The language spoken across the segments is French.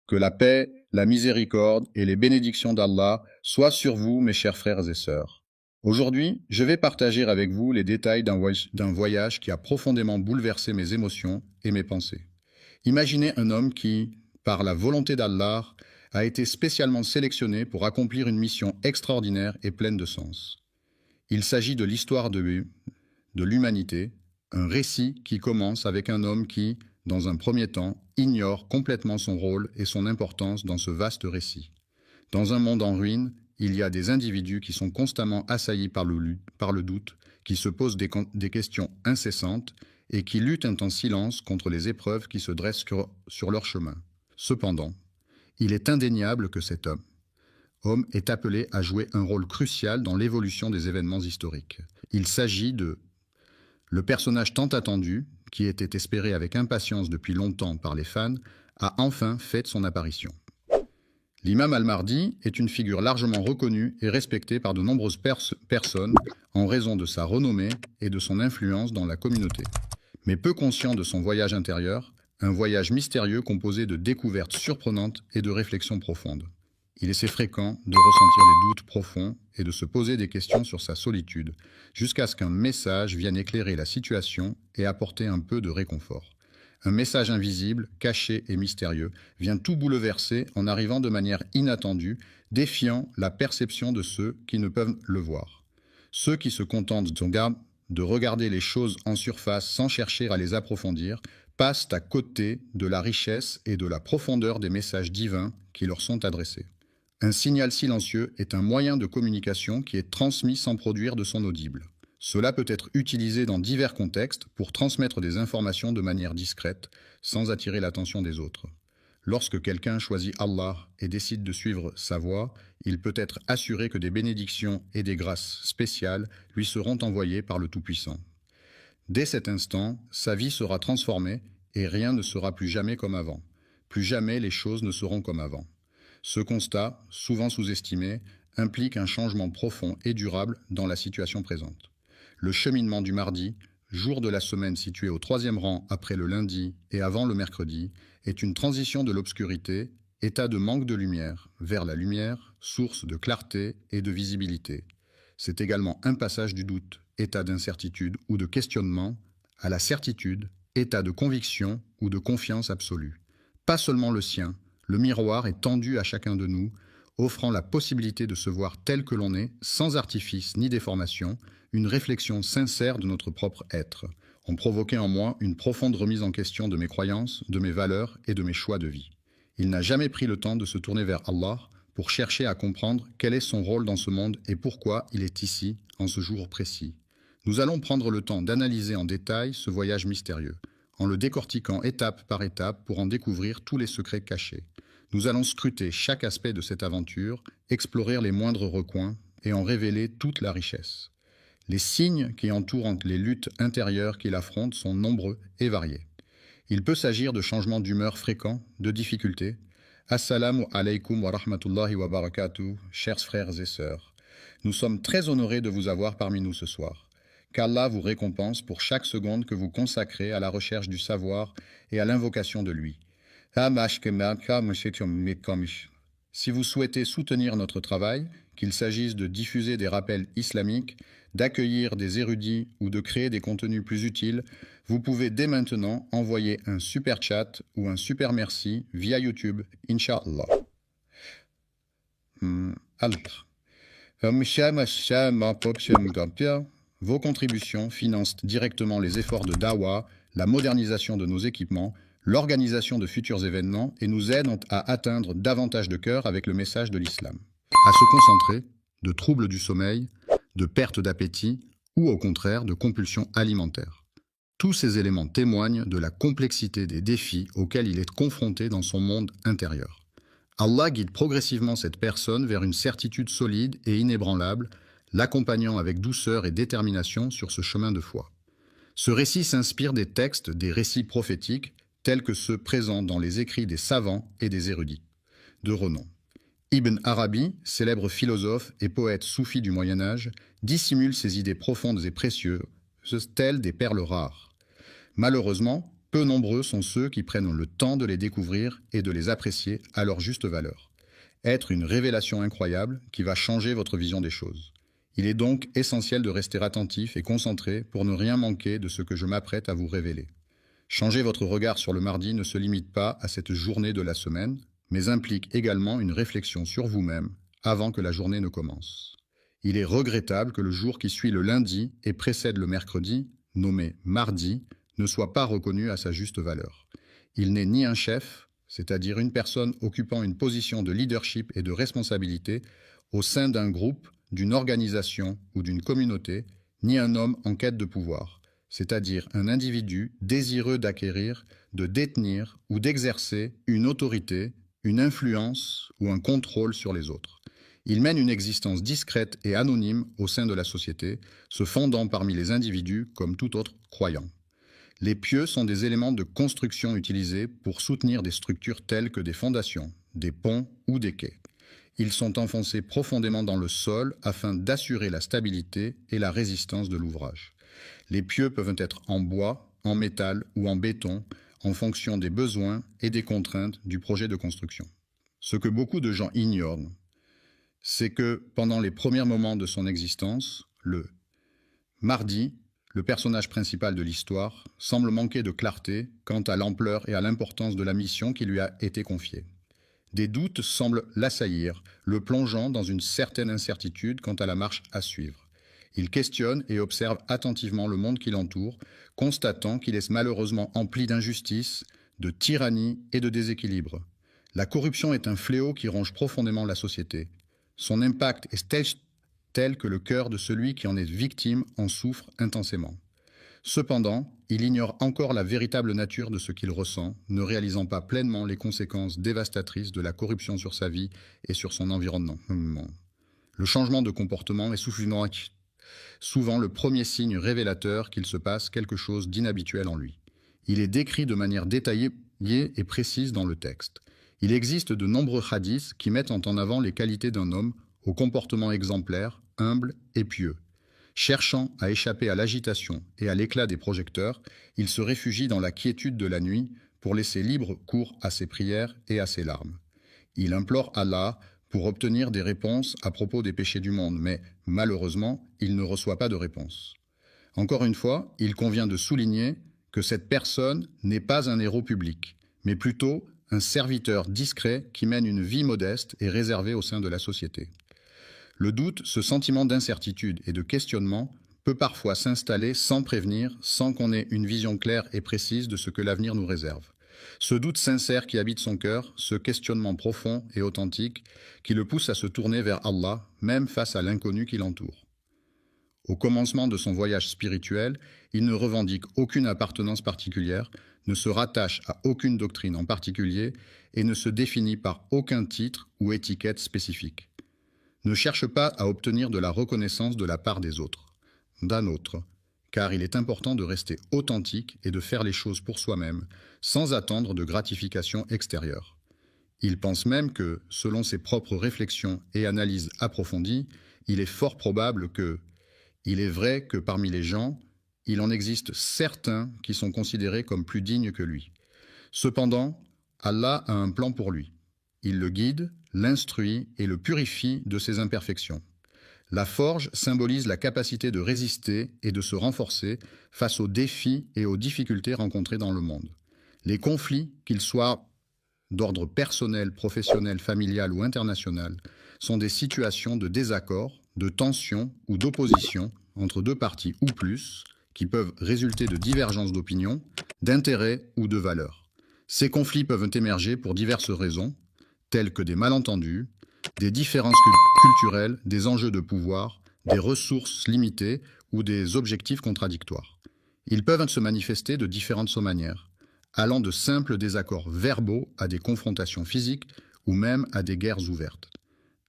Que la paix, la miséricorde et les bénédictions d'Allah soient sur vous, mes chers frères et sœurs. Aujourd'hui, je vais partager avec vous les détails d'un voyage qui a profondément bouleversé mes émotions et mes pensées. Imaginez un homme qui, par la volonté d'Allah, a été spécialement sélectionné pour accomplir une mission extraordinaire et pleine de sens. Il s'agit de l'histoire de l'humanité, un récit qui commence avec un homme qui, dans un premier temps, ignore complètement son rôle et son importance dans ce vaste récit. Dans un monde en ruine, il y a des individus qui sont constamment assaillis par le doute, qui se posent des questions incessantes et qui luttent en silence contre les épreuves qui se dressent sur leur chemin. Cependant, il est indéniable que cet homme est appelé à jouer un rôle crucial dans l'évolution des événements historiques. Il s'agit de le personnage tant attendu, qui était espéré avec impatience depuis longtemps par les fans, a enfin fait son apparition. L'imam al-Mahdi est une figure largement reconnue et respectée par de nombreuses personnes en raison de sa renommée et de son influence dans la communauté. Mais peu conscient de son voyage intérieur, un voyage mystérieux composé de découvertes surprenantes et de réflexions profondes. Il est si fréquent de ressentir des doutes profonds et de se poser des questions sur sa solitude, jusqu'à ce qu'un message vienne éclairer la situation et apporter un peu de réconfort. Un message invisible, caché et mystérieux vient tout bouleverser en arrivant de manière inattendue, défiant la perception de ceux qui ne peuvent le voir. Ceux qui se contentent de regarder les choses en surface sans chercher à les approfondir passent à côté de la richesse et de la profondeur des messages divins qui leur sont adressés. Un signal silencieux est un moyen de communication qui est transmis sans produire de son audible. Cela peut être utilisé dans divers contextes pour transmettre des informations de manière discrète, sans attirer l'attention des autres. Lorsque quelqu'un choisit Allah et décide de suivre sa voie, il peut être assuré que des bénédictions et des grâces spéciales lui seront envoyées par le Tout-Puissant. Dès cet instant, sa vie sera transformée et rien ne sera plus jamais comme avant. Plus jamais les choses ne seront comme avant. Ce constat, souvent sous-estimé, implique un changement profond et durable dans la situation présente. Le cheminement du mardi, jour de la semaine situé au 3e rang après le lundi et avant le mercredi, est une transition de l'obscurité, état de manque de lumière, vers la lumière, source de clarté et de visibilité. C'est également un passage du doute, état d'incertitude ou de questionnement, à la certitude, état de conviction ou de confiance absolue. Pas seulement le sien, le miroir est tendu à chacun de nous, offrant la possibilité de se voir tel que l'on est, sans artifice ni déformation, une réflexion sincère de notre propre être, ont provoqué en moi une profonde remise en question de mes croyances, de mes valeurs et de mes choix de vie. Il n'a jamais pris le temps de se tourner vers Allah pour chercher à comprendre quel est son rôle dans ce monde et pourquoi il est ici, en ce jour précis. Nous allons prendre le temps d'analyser en détail ce voyage mystérieux, en le décortiquant étape par étape pour en découvrir tous les secrets cachés. Nous allons scruter chaque aspect de cette aventure, explorer les moindres recoins et en révéler toute la richesse. Les signes qui entourent les luttes intérieures qu'il affronte sont nombreux et variés. Il peut s'agir de changements d'humeur fréquents, de difficultés. Assalamu alaikum wa rahmatullahi wa barakatuh, chers frères et sœurs. Nous sommes très honorés de vous avoir parmi nous ce soir. Qu'Allah vous récompense pour chaque seconde que vous consacrez à la recherche du savoir et à l'invocation de lui. Si vous souhaitez soutenir notre travail, qu'il s'agisse de diffuser des rappels islamiques, d'accueillir des érudits ou de créer des contenus plus utiles, vous pouvez dès maintenant envoyer un super chat ou un super merci via YouTube, Inch'Allah. Vos contributions financent directement les efforts de Dawa, la modernisation de nos équipements, l'organisation de futurs événements et nous aident à atteindre davantage de cœurs avec le message de l'islam. À se concentrer, de troubles du sommeil, de perte d'appétit ou au contraire de compulsions alimentaires. Tous ces éléments témoignent de la complexité des défis auxquels il est confronté dans son monde intérieur. Allah guide progressivement cette personne vers une certitude solide et inébranlable, l'accompagnant avec douceur et détermination sur ce chemin de foi. Ce récit s'inspire des textes des récits prophétiques tels que ceux présents dans les écrits des savants et des érudits de renom. Ibn Arabi, célèbre philosophe et poète soufi du Moyen-Âge, dissimule ses idées profondes et précieuses, telles des perles rares. Malheureusement, peu nombreux sont ceux qui prennent le temps de les découvrir et de les apprécier à leur juste valeur. Être une révélation incroyable qui va changer votre vision des choses. Il est donc essentiel de rester attentif et concentré pour ne rien manquer de ce que je m'apprête à vous révéler. Changer votre regard sur le mardi ne se limite pas à cette journée de la semaine, mais implique également une réflexion sur vous-même avant que la journée ne commence. Il est regrettable que le jour qui suit le lundi et précède le mercredi, nommé mardi, ne soit pas reconnu à sa juste valeur. Il n'est ni un chef, c'est-à-dire une personne occupant une position de leadership et de responsabilité au sein d'un groupe, d'une organisation ou d'une communauté, ni un homme en quête de pouvoir, c'est-à-dire un individu désireux d'acquérir, de détenir ou d'exercer une autorité, une influence ou un contrôle sur les autres. Il mène une existence discrète et anonyme au sein de la société, se fondant parmi les individus comme tout autre croyant. Les pieux sont des éléments de construction utilisés pour soutenir des structures telles que des fondations, des ponts ou des quais. Ils sont enfoncés profondément dans le sol afin d'assurer la stabilité et la résistance de l'ouvrage. Les pieux peuvent être en bois, en métal ou en béton, en fonction des besoins et des contraintes du projet de construction. Ce que beaucoup de gens ignorent, c'est que pendant les premiers moments de son existence, le mardi, le personnage principal de l'histoire, semble manquer de clarté quant à l'ampleur et à l'importance de la mission qui lui a été confiée. Des doutes semblent l'assaillir, le plongeant dans une certaine incertitude quant à la marche à suivre. Il questionne et observe attentivement le monde qui l'entoure, constatant qu'il est malheureusement empli d'injustice, de tyrannie et de déséquilibre. La corruption est un fléau qui ronge profondément la société. Son impact est tel que le cœur de celui qui en est victime en souffre intensément. Cependant, il ignore encore la véritable nature de ce qu'il ressent, ne réalisant pas pleinement les conséquences dévastatrices de la corruption sur sa vie et sur son environnement. Le changement de comportement est souvent le premier signe révélateur qu'il se passe quelque chose d'inhabituel en lui. Il est décrit de manière détaillée et précise dans le texte. Il existe de nombreux hadiths qui mettent en avant les qualités d'un homme au comportement exemplaire, humble et pieux. Cherchant à échapper à l'agitation et à l'éclat des projecteurs, il se réfugie dans la quiétude de la nuit pour laisser libre cours à ses prières et à ses larmes. Il implore Allah pour obtenir des réponses à propos des péchés du monde, mais malheureusement, il ne reçoit pas de réponse. Encore une fois, il convient de souligner que cette personne n'est pas un héros public, mais plutôt un serviteur discret qui mène une vie modeste et réservée au sein de la société. Le doute, ce sentiment d'incertitude et de questionnement, peut parfois s'installer sans prévenir, sans qu'on ait une vision claire et précise de ce que l'avenir nous réserve. Ce doute sincère qui habite son cœur, ce questionnement profond et authentique, qui le pousse à se tourner vers Allah, même face à l'inconnu qui l'entoure. Au commencement de son voyage spirituel, il ne revendique aucune appartenance particulière, ne se rattache à aucune doctrine en particulier et ne se définit par aucun titre ou étiquette spécifique. Ne cherche pas à obtenir de la reconnaissance de la part des autres, d'un autre, car il est important de rester authentique et de faire les choses pour soi-même, sans attendre de gratification extérieure. Il pense même que, selon ses propres réflexions et analyses approfondies, il est fort probable que, il est vrai que parmi les gens, il en existe certains qui sont considérés comme plus dignes que lui. Cependant, Allah a un plan pour lui. Il le guide, l'instruit et le purifie de ses imperfections. La forge symbolise la capacité de résister et de se renforcer face aux défis et aux difficultés rencontrées dans le monde. Les conflits, qu'ils soient d'ordre personnel, professionnel, familial ou international, sont des situations de désaccord, de tension ou d'opposition entre deux parties ou plus, qui peuvent résulter de divergences d'opinion, d'intérêts ou de valeurs. Ces conflits peuvent émerger pour diverses raisons, telles que des malentendus, des différences culturelles, des enjeux de pouvoir, des ressources limitées ou des objectifs contradictoires. Ils peuvent se manifester de différentes manières, allant de simples désaccords verbaux à des confrontations physiques ou même à des guerres ouvertes.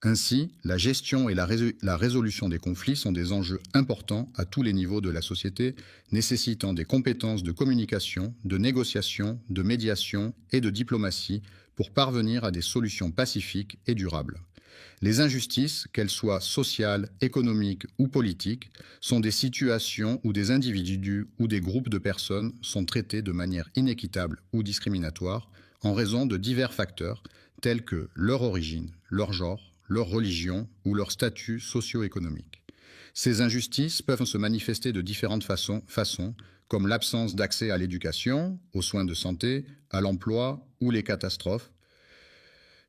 Ainsi, la gestion et la résolution des conflits sont des enjeux importants à tous les niveaux de la société, nécessitant des compétences de communication, de négociation, de médiation et de diplomatie pour parvenir à des solutions pacifiques et durables. Les injustices, qu'elles soient sociales, économiques ou politiques, sont des situations où des individus ou des groupes de personnes sont traités de manière inéquitable ou discriminatoire en raison de divers facteurs tels que leur origine, leur genre, leur religion ou leur statut socio-économique. Ces injustices peuvent se manifester de différentes façons comme l'absence d'accès à l'éducation, aux soins de santé, à l'emploi ou les catastrophes.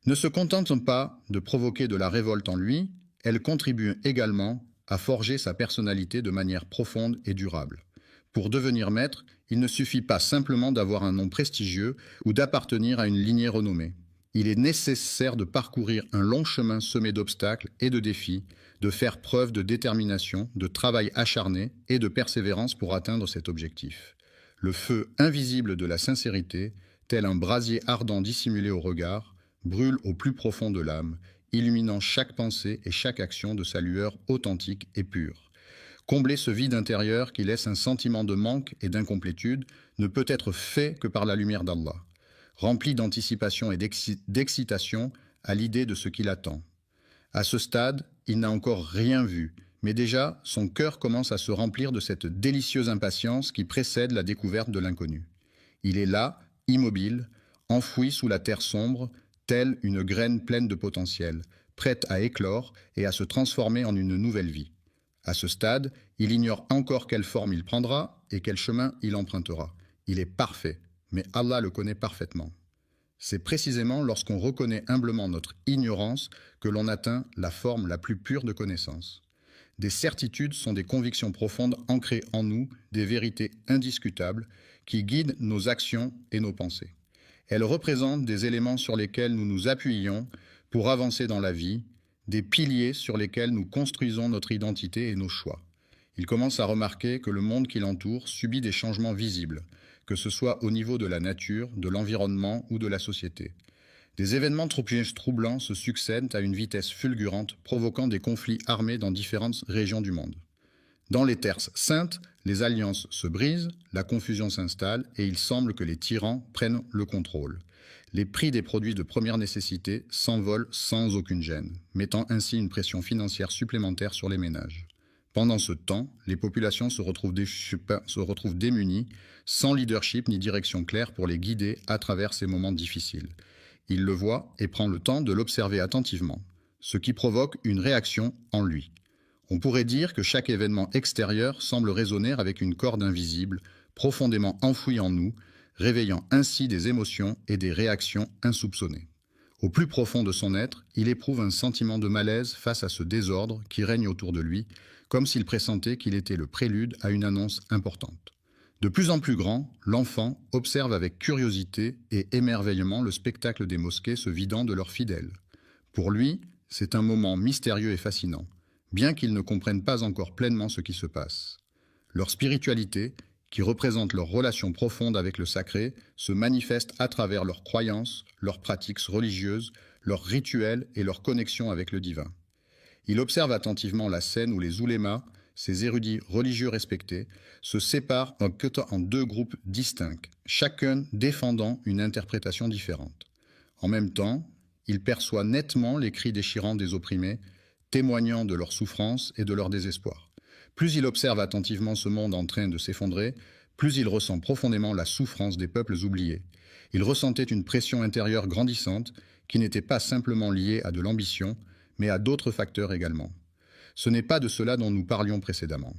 Ne se contentent pas de provoquer de la révolte en lui, elles contribuent également à forger sa personnalité de manière profonde et durable. Pour devenir maître, il ne suffit pas simplement d'avoir un nom prestigieux ou d'appartenir à une lignée renommée. Il est nécessaire de parcourir un long chemin semé d'obstacles et de défis, de faire preuve de détermination, de travail acharné et de persévérance pour atteindre cet objectif. Le feu invisible de la sincérité, tel un brasier ardent dissimulé au regard, brûle au plus profond de l'âme, illuminant chaque pensée et chaque action de sa lueur authentique et pure. Combler ce vide intérieur qui laisse un sentiment de manque et d'incomplétude ne peut être fait que par la lumière d'Allah, rempli d'anticipation et d'excitation à l'idée de ce qui l'attend. À ce stade, il n'a encore rien vu, mais déjà son cœur commence à se remplir de cette délicieuse impatience qui précède la découverte de l'inconnu. Il est là, immobile, enfoui sous la terre sombre, telle une graine pleine de potentiel, prête à éclore et à se transformer en une nouvelle vie. À ce stade, il ignore encore quelle forme il prendra et quel chemin il empruntera. Il est parfait, mais Allah le connaît parfaitement. C'est précisément lorsqu'on reconnaît humblement notre ignorance que l'on atteint la forme la plus pure de connaissance. Des certitudes sont des convictions profondes ancrées en nous, des vérités indiscutables qui guident nos actions et nos pensées. Elles représentent des éléments sur lesquels nous nous appuyons pour avancer dans la vie, des piliers sur lesquels nous construisons notre identité et nos choix. Il commence à remarquer que le monde qui l'entoure subit des changements visibles, que ce soit au niveau de la nature, de l'environnement ou de la société. Des événements troublants se succèdent à une vitesse fulgurante, provoquant des conflits armés dans différentes régions du monde. Dans les terres saintes, les alliances se brisent, la confusion s'installe et il semble que les tyrans prennent le contrôle. Les prix des produits de première nécessité s'envolent sans aucune gêne, mettant ainsi une pression financière supplémentaire sur les ménages. Pendant ce temps, les populations se retrouvent démunies, sans leadership ni direction claire pour les guider à travers ces moments difficiles. Il le voit et prend le temps de l'observer attentivement, ce qui provoque une réaction en lui. On pourrait dire que chaque événement extérieur semble résonner avec une corde invisible, profondément enfouie en nous, réveillant ainsi des émotions et des réactions insoupçonnées. Au plus profond de son être, il éprouve un sentiment de malaise face à ce désordre qui règne autour de lui, comme s'il pressentait qu'il était le prélude à une annonce importante. De plus en plus grand, l'enfant observe avec curiosité et émerveillement le spectacle des mosquées se vidant de leurs fidèles. Pour lui, c'est un moment mystérieux et fascinant, bien qu'ils ne comprennent pas encore pleinement ce qui se passe. Leur spiritualité, qui représente leur relation profonde avec le sacré, se manifeste à travers leurs croyances, leurs pratiques religieuses, leurs rituels et leur connexion avec le divin. Il observe attentivement la scène où les oulémas, ces érudits religieux respectés, se séparent en deux groupes distincts, chacun défendant une interprétation différente. En même temps, il perçoit nettement les cris déchirants des opprimés, témoignant de leur souffrance et de leur désespoir. Plus il observe attentivement ce monde en train de s'effondrer, plus il ressent profondément la souffrance des peuples oubliés. Il ressentait une pression intérieure grandissante qui n'était pas simplement liée à de l'ambition, mais à d'autres facteurs également. Ce n'est pas de cela dont nous parlions précédemment.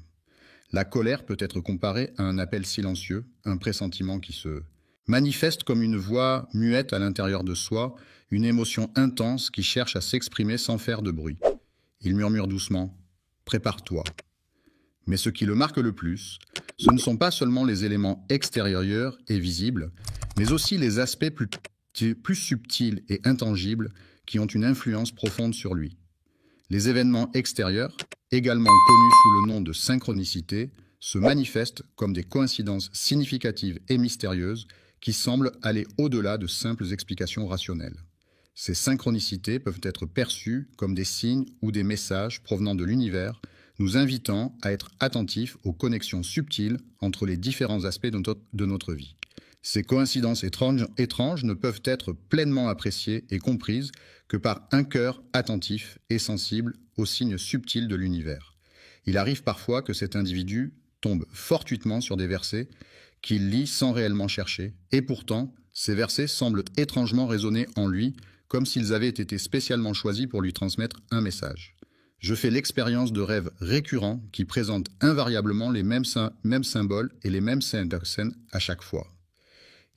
La colère peut être comparée à un appel silencieux, un pressentiment qui se manifeste comme une voix muette à l'intérieur de soi, une émotion intense qui cherche à s'exprimer sans faire de bruit. Il murmure doucement « Prépare-toi ». Mais ce qui le marque le plus, ce ne sont pas seulement les éléments extérieurs et visibles, mais aussi les aspects plus subtils et intangibles qui ont une influence profonde sur lui. Les événements extérieurs, également connus sous le nom de synchronicité, se manifestent comme des coïncidences significatives et mystérieuses qui semblent aller au-delà de simples explications rationnelles. Ces synchronicités peuvent être perçues comme des signes ou des messages provenant de l'univers, nous invitant à être attentifs aux connexions subtiles entre les différents aspects de notre vie. Ces coïncidences étranges ne peuvent être pleinement appréciées et comprises que par un cœur attentif et sensible aux signes subtils de l'univers. Il arrive parfois que cet individu tombe fortuitement sur des versets qu'il lit sans réellement chercher, et pourtant, ces versets semblent étrangement résonner en lui, comme s'ils avaient été spécialement choisis pour lui transmettre un message. Je fais l'expérience de rêves récurrents qui présentent invariablement les mêmes symboles et les mêmes scènes à chaque fois.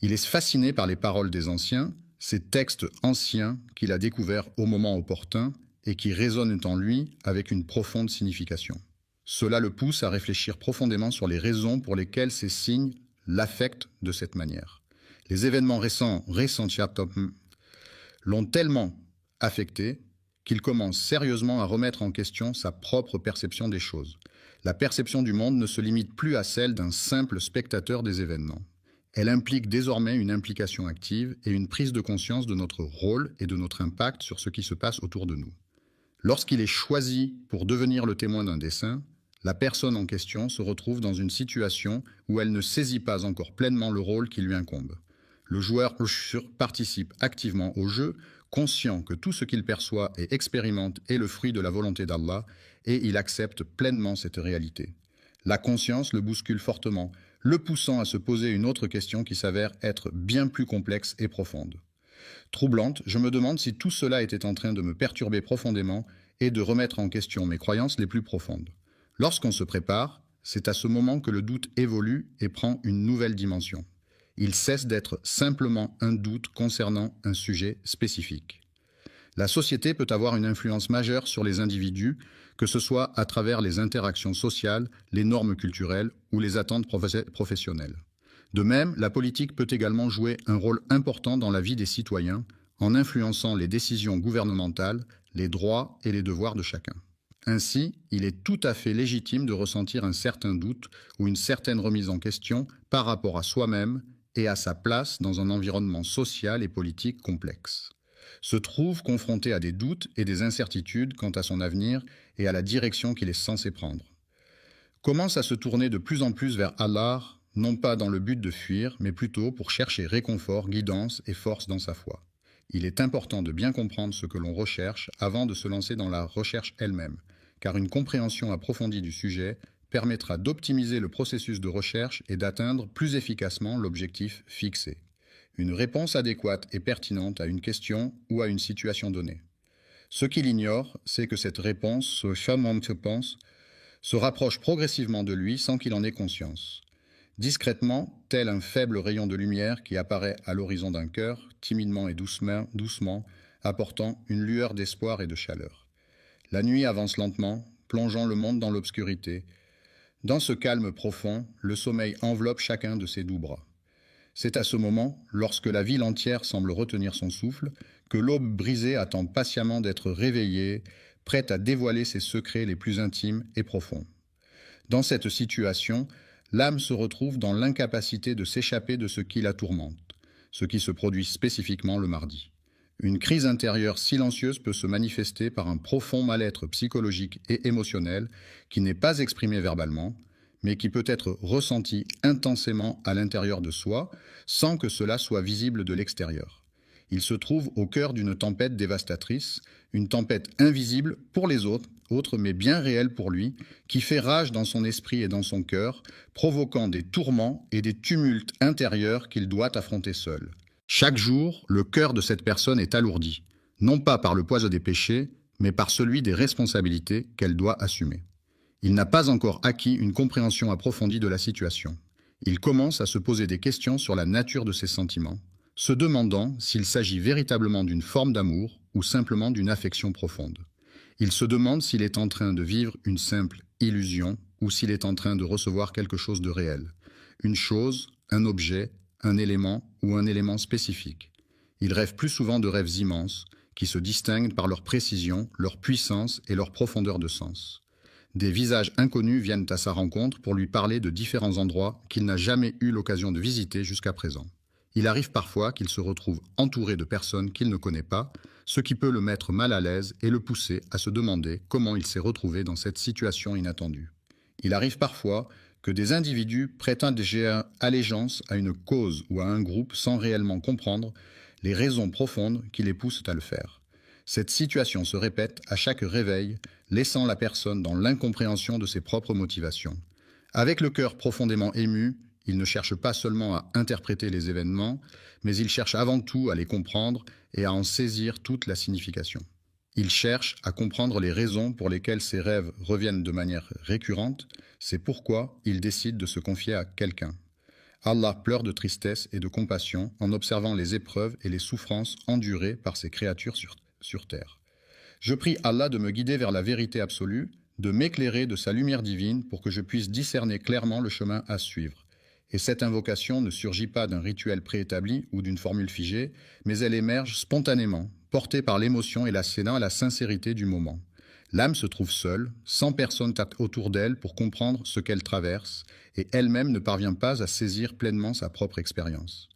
Il est fasciné par les paroles des anciens, ces textes anciens qu'il a découverts au moment opportun et qui résonnent en lui avec une profonde signification. Cela le pousse à réfléchir profondément sur les raisons pour lesquelles ces signes l'affectent de cette manière. Les événements récents l'ont tellement affecté qu'il commence sérieusement à remettre en question sa propre perception des choses. La perception du monde ne se limite plus à celle d'un simple spectateur des événements. Elle implique désormais une implication active et une prise de conscience de notre rôle et de notre impact sur ce qui se passe autour de nous. Lorsqu'il est choisi pour devenir le témoin d'un dessein, la personne en question se retrouve dans une situation où elle ne saisit pas encore pleinement le rôle qui lui incombe. Le joueur participe activement au jeu, conscient que tout ce qu'il perçoit et expérimente est le fruit de la volonté d'Allah, et il accepte pleinement cette réalité. La conscience le bouscule fortement, le poussant à se poser une autre question qui s'avère être bien plus complexe et profonde. Troublante, je me demande si tout cela était en train de me perturber profondément et de remettre en question mes croyances les plus profondes. Lorsqu'on se prépare, c'est à ce moment que le doute évolue et prend une nouvelle dimension. Il cesse d'être simplement un doute concernant un sujet spécifique. La société peut avoir une influence majeure sur les individus, que ce soit à travers les interactions sociales, les normes culturelles ou les attentes professionnelles. De même, la politique peut également jouer un rôle important dans la vie des citoyens, en influençant les décisions gouvernementales, les droits et les devoirs de chacun. Ainsi, il est tout à fait légitime de ressentir un certain doute ou une certaine remise en question par rapport à soi-même et à sa place dans un environnement social et politique complexe. Se trouve confronté à des doutes et des incertitudes quant à son avenir et à la direction qu'il est censé prendre. Commence à se tourner de plus en plus vers Allah, non pas dans le but de fuir, mais plutôt pour chercher réconfort, guidance et force dans sa foi. Il est important de bien comprendre ce que l'on recherche avant de se lancer dans la recherche elle-même, car une compréhension approfondie du sujet permettra d'optimiser le processus de recherche et d'atteindre plus efficacement l'objectif fixé. Une réponse adéquate et pertinente à une question ou à une situation donnée. Ce qu'il ignore, c'est que cette réponse, se rapproche progressivement de lui sans qu'il en ait conscience. Discrètement, tel un faible rayon de lumière qui apparaît à l'horizon d'un cœur, timidement et doucement, apportant une lueur d'espoir et de chaleur. La nuit avance lentement, plongeant le monde dans l'obscurité. Dans ce calme profond, le sommeil enveloppe chacun de ses doux bras. C'est à ce moment, lorsque la ville entière semble retenir son souffle, que l'aube brisée attend patiemment d'être réveillée, prête à dévoiler ses secrets les plus intimes et profonds. Dans cette situation, l'âme se retrouve dans l'incapacité de s'échapper de ce qui la tourmente, ce qui se produit spécifiquement le mardi. Une crise intérieure silencieuse peut se manifester par un profond mal-être psychologique et émotionnel qui n'est pas exprimé verbalement, mais qui peut être ressenti intensément à l'intérieur de soi, sans que cela soit visible de l'extérieur. Il se trouve au cœur d'une tempête dévastatrice, une tempête invisible pour les autres, mais bien réelle pour lui, qui fait rage dans son esprit et dans son cœur, provoquant des tourments et des tumultes intérieurs qu'il doit affronter seul. Chaque jour, le cœur de cette personne est alourdi, non pas par le poids des péchés, mais par celui des responsabilités qu'elle doit assumer. Il n'a pas encore acquis une compréhension approfondie de la situation. Il commence à se poser des questions sur la nature de ses sentiments, se demandant s'il s'agit véritablement d'une forme d'amour ou simplement d'une affection profonde. Il se demande s'il est en train de vivre une simple illusion ou s'il est en train de recevoir quelque chose de réel. Une chose, un objet, un élément ou un élément spécifique. Il rêve plus souvent de rêves immenses qui se distinguent par leur précision, leur puissance et leur profondeur de sens. Des visages inconnus viennent à sa rencontre pour lui parler de différents endroits qu'il n'a jamais eu l'occasion de visiter jusqu'à présent. Il arrive parfois qu'il se retrouve entouré de personnes qu'il ne connaît pas, ce qui peut le mettre mal à l'aise et le pousser à se demander comment il s'est retrouvé dans cette situation inattendue. Il arrive parfois que des individus prêtent allégeance à une cause ou à un groupe sans réellement comprendre les raisons profondes qui les poussent à le faire. Cette situation se répète à chaque réveil, laissant la personne dans l'incompréhension de ses propres motivations. Avec le cœur profondément ému, il ne cherche pas seulement à interpréter les événements, mais il cherche avant tout à les comprendre et à en saisir toute la signification. Il cherche à comprendre les raisons pour lesquelles ses rêves reviennent de manière récurrente, c'est pourquoi il décide de se confier à quelqu'un. Allah pleure de tristesse et de compassion en observant les épreuves et les souffrances endurées par ses créatures sur terre. Je prie Allah de me guider vers la vérité absolue, de m'éclairer de sa lumière divine pour que je puisse discerner clairement le chemin à suivre. Et cette invocation ne surgit pas d'un rituel préétabli ou d'une formule figée, mais elle émerge spontanément, portée par l'émotion et la sincérité du moment. L'âme se trouve seule, sans personne autour d'elle pour comprendre ce qu'elle traverse, et elle-même ne parvient pas à saisir pleinement sa propre expérience.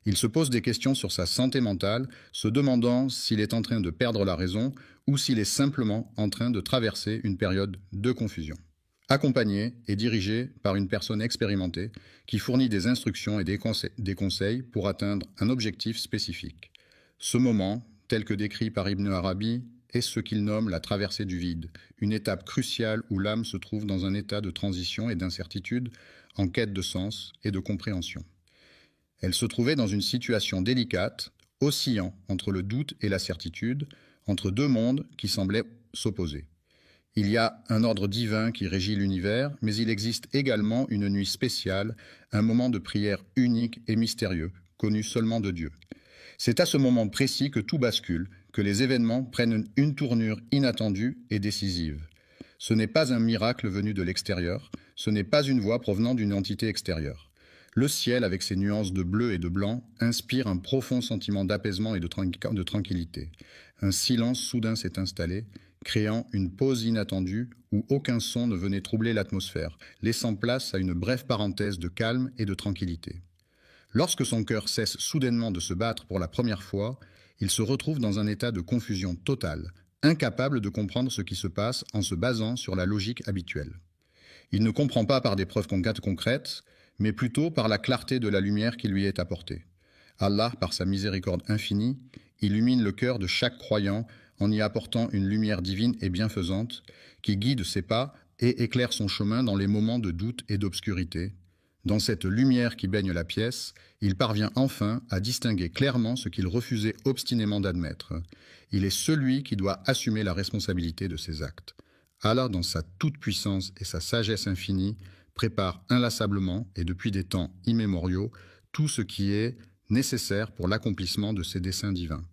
Il se pose des questions sur sa santé mentale, se demandant s'il est en train de perdre la raison ou s'il est simplement en train de traverser une période de confusion. Accompagné et dirigé par une personne expérimentée qui fournit des instructions et des conseils pour atteindre un objectif spécifique. Ce moment, tel que décrit par Ibn Arabi, est ce qu'il nomme la traversée du vide, une étape cruciale où l'âme se trouve dans un état de transition et d'incertitude, en quête de sens et de compréhension. Elle se trouvait dans une situation délicate, oscillant entre le doute et la certitude, entre deux mondes qui semblaient s'opposer. Il y a un ordre divin qui régit l'univers, mais il existe également une nuit spéciale, un moment de prière unique et mystérieux, connu seulement de Dieu. C'est à ce moment précis que tout bascule, que les événements prennent une tournure inattendue et décisive. Ce n'est pas un miracle venu de l'extérieur, ce n'est pas une voix provenant d'une entité extérieure. Le ciel, avec ses nuances de bleu et de blanc, inspire un profond sentiment d'apaisement et de tranquillité. Un silence soudain s'est installé, créant une pause inattendue où aucun son ne venait troubler l'atmosphère, laissant place à une brève parenthèse de calme et de tranquillité. Lorsque son cœur cesse soudainement de se battre pour la première fois, il se retrouve dans un état de confusion totale, incapable de comprendre ce qui se passe en se basant sur la logique habituelle. Il ne comprend pas par des preuves concrètes, mais plutôt par la clarté de la lumière qui lui est apportée. Allah, par sa miséricorde infinie, illumine le cœur de chaque croyant en y apportant une lumière divine et bienfaisante qui guide ses pas et éclaire son chemin dans les moments de doute et d'obscurité. Dans cette lumière qui baigne la pièce, il parvient enfin à distinguer clairement ce qu'il refusait obstinément d'admettre. Il est celui qui doit assumer la responsabilité de ses actes. Allah, dans sa toute-puissance et sa sagesse infinie, prépare inlassablement et depuis des temps immémoriaux tout ce qui est nécessaire pour l'accomplissement de ses desseins divins.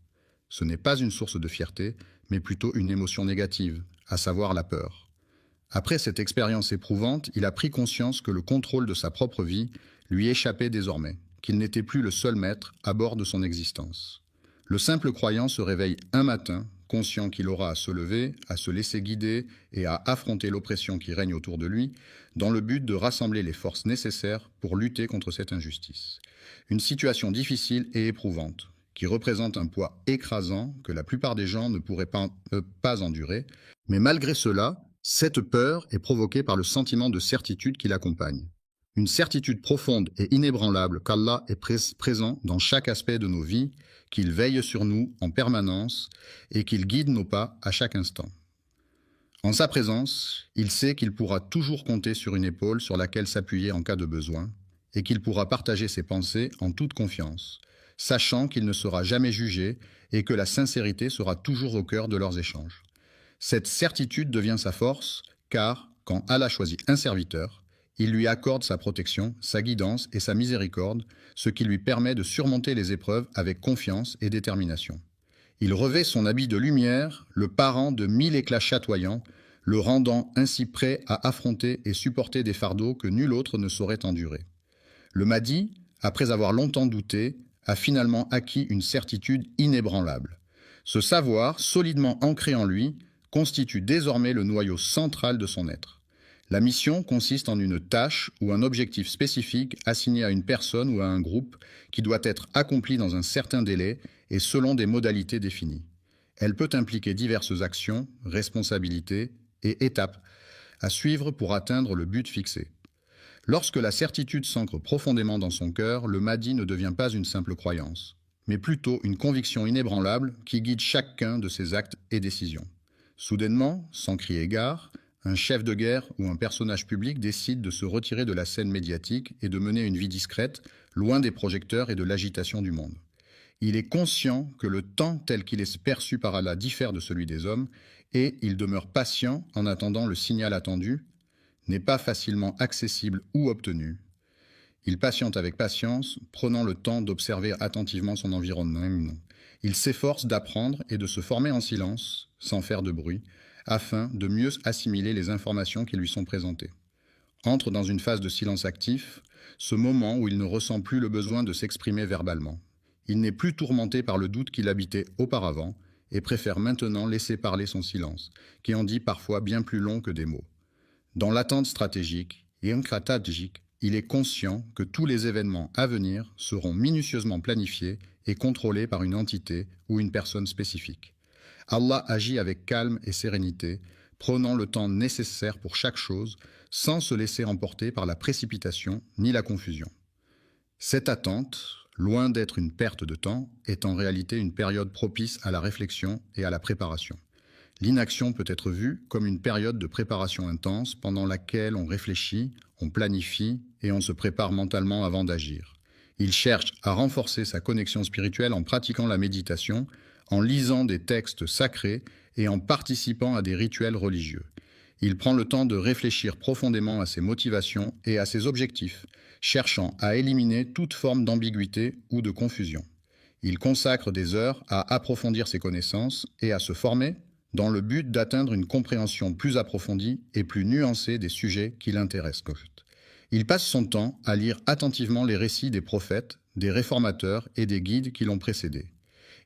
Ce n'est pas une source de fierté, mais plutôt une émotion négative, à savoir la peur. Après cette expérience éprouvante, il a pris conscience que le contrôle de sa propre vie lui échappait désormais, qu'il n'était plus le seul maître à bord de son existence. Le simple croyant se réveille un matin, conscient qu'il aura à se lever, à se laisser guider et à affronter l'oppression qui règne autour de lui, dans le but de rassembler les forces nécessaires pour lutter contre cette injustice. Une situation difficile et éprouvante, qui représente un poids écrasant que la plupart des gens ne pourraient pas endurer, mais malgré cela, cette peur est provoquée par le sentiment de certitude qui l'accompagne. Une certitude profonde et inébranlable qu'Allah est présent dans chaque aspect de nos vies, qu'il veille sur nous en permanence et qu'il guide nos pas à chaque instant. En sa présence, il sait qu'il pourra toujours compter sur une épaule sur laquelle s'appuyer en cas de besoin et qu'il pourra partager ses pensées en toute confiance, sachant qu'il ne sera jamais jugé et que la sincérité sera toujours au cœur de leurs échanges. Cette certitude devient sa force, car, quand Allah choisit un serviteur, il lui accorde sa protection, sa guidance et sa miséricorde, ce qui lui permet de surmonter les épreuves avec confiance et détermination. Il revêt son habit de lumière, le parant de 1000 éclats chatoyants, le rendant ainsi prêt à affronter et supporter des fardeaux que nul autre ne saurait endurer. Le Mahdi, après avoir longtemps douté, a finalement acquis une certitude inébranlable. Ce savoir, solidement ancré en lui, constitue désormais le noyau central de son être. La mission consiste en une tâche ou un objectif spécifique assigné à une personne ou à un groupe qui doit être accompli dans un certain délai et selon des modalités définies. Elle peut impliquer diverses actions, responsabilités et étapes à suivre pour atteindre le but fixé. Lorsque la certitude s'ancre profondément dans son cœur, le Mahdi ne devient pas une simple croyance, mais plutôt une conviction inébranlable qui guide chacun de ses actes et décisions. Soudainement, sans crier gare, un chef de guerre ou un personnage public décide de se retirer de la scène médiatique et de mener une vie discrète, loin des projecteurs et de l'agitation du monde. Il est conscient que le temps tel qu'il est perçu par Allah diffère de celui des hommes, et il demeure patient en attendant le signal attendu, n'est pas facilement accessible ou obtenu. Il patiente avec patience, prenant le temps d'observer attentivement son environnement. Il s'efforce d'apprendre et de se former en silence, sans faire de bruit, afin de mieux assimiler les informations qui lui sont présentées. Entre dans une phase de silence actif, ce moment où il ne ressent plus le besoin de s'exprimer verbalement. Il n'est plus tourmenté par le doute qu'il habitait auparavant et préfère maintenant laisser parler son silence, qui en dit parfois bien plus long que des mots. Dans l'attente stratégique, il est conscient que tous les événements à venir seront minutieusement planifiés et contrôlés par une entité ou une personne spécifique. Allah agit avec calme et sérénité, prenant le temps nécessaire pour chaque chose, sans se laisser emporter par la précipitation ni la confusion. Cette attente, loin d'être une perte de temps, est en réalité une période propice à la réflexion et à la préparation. L'inaction peut être vue comme une période de préparation intense pendant laquelle on réfléchit, on planifie et on se prépare mentalement avant d'agir. Il cherche à renforcer sa connexion spirituelle en pratiquant la méditation, en lisant des textes sacrés et en participant à des rituels religieux. Il prend le temps de réfléchir profondément à ses motivations et à ses objectifs, cherchant à éliminer toute forme d'ambiguïté ou de confusion. Il consacre des heures à approfondir ses connaissances et à se former dans le but d'atteindre une compréhension plus approfondie et plus nuancée des sujets qui l'intéressent. Il passe son temps à lire attentivement les récits des prophètes, des réformateurs et des guides qui l'ont précédé.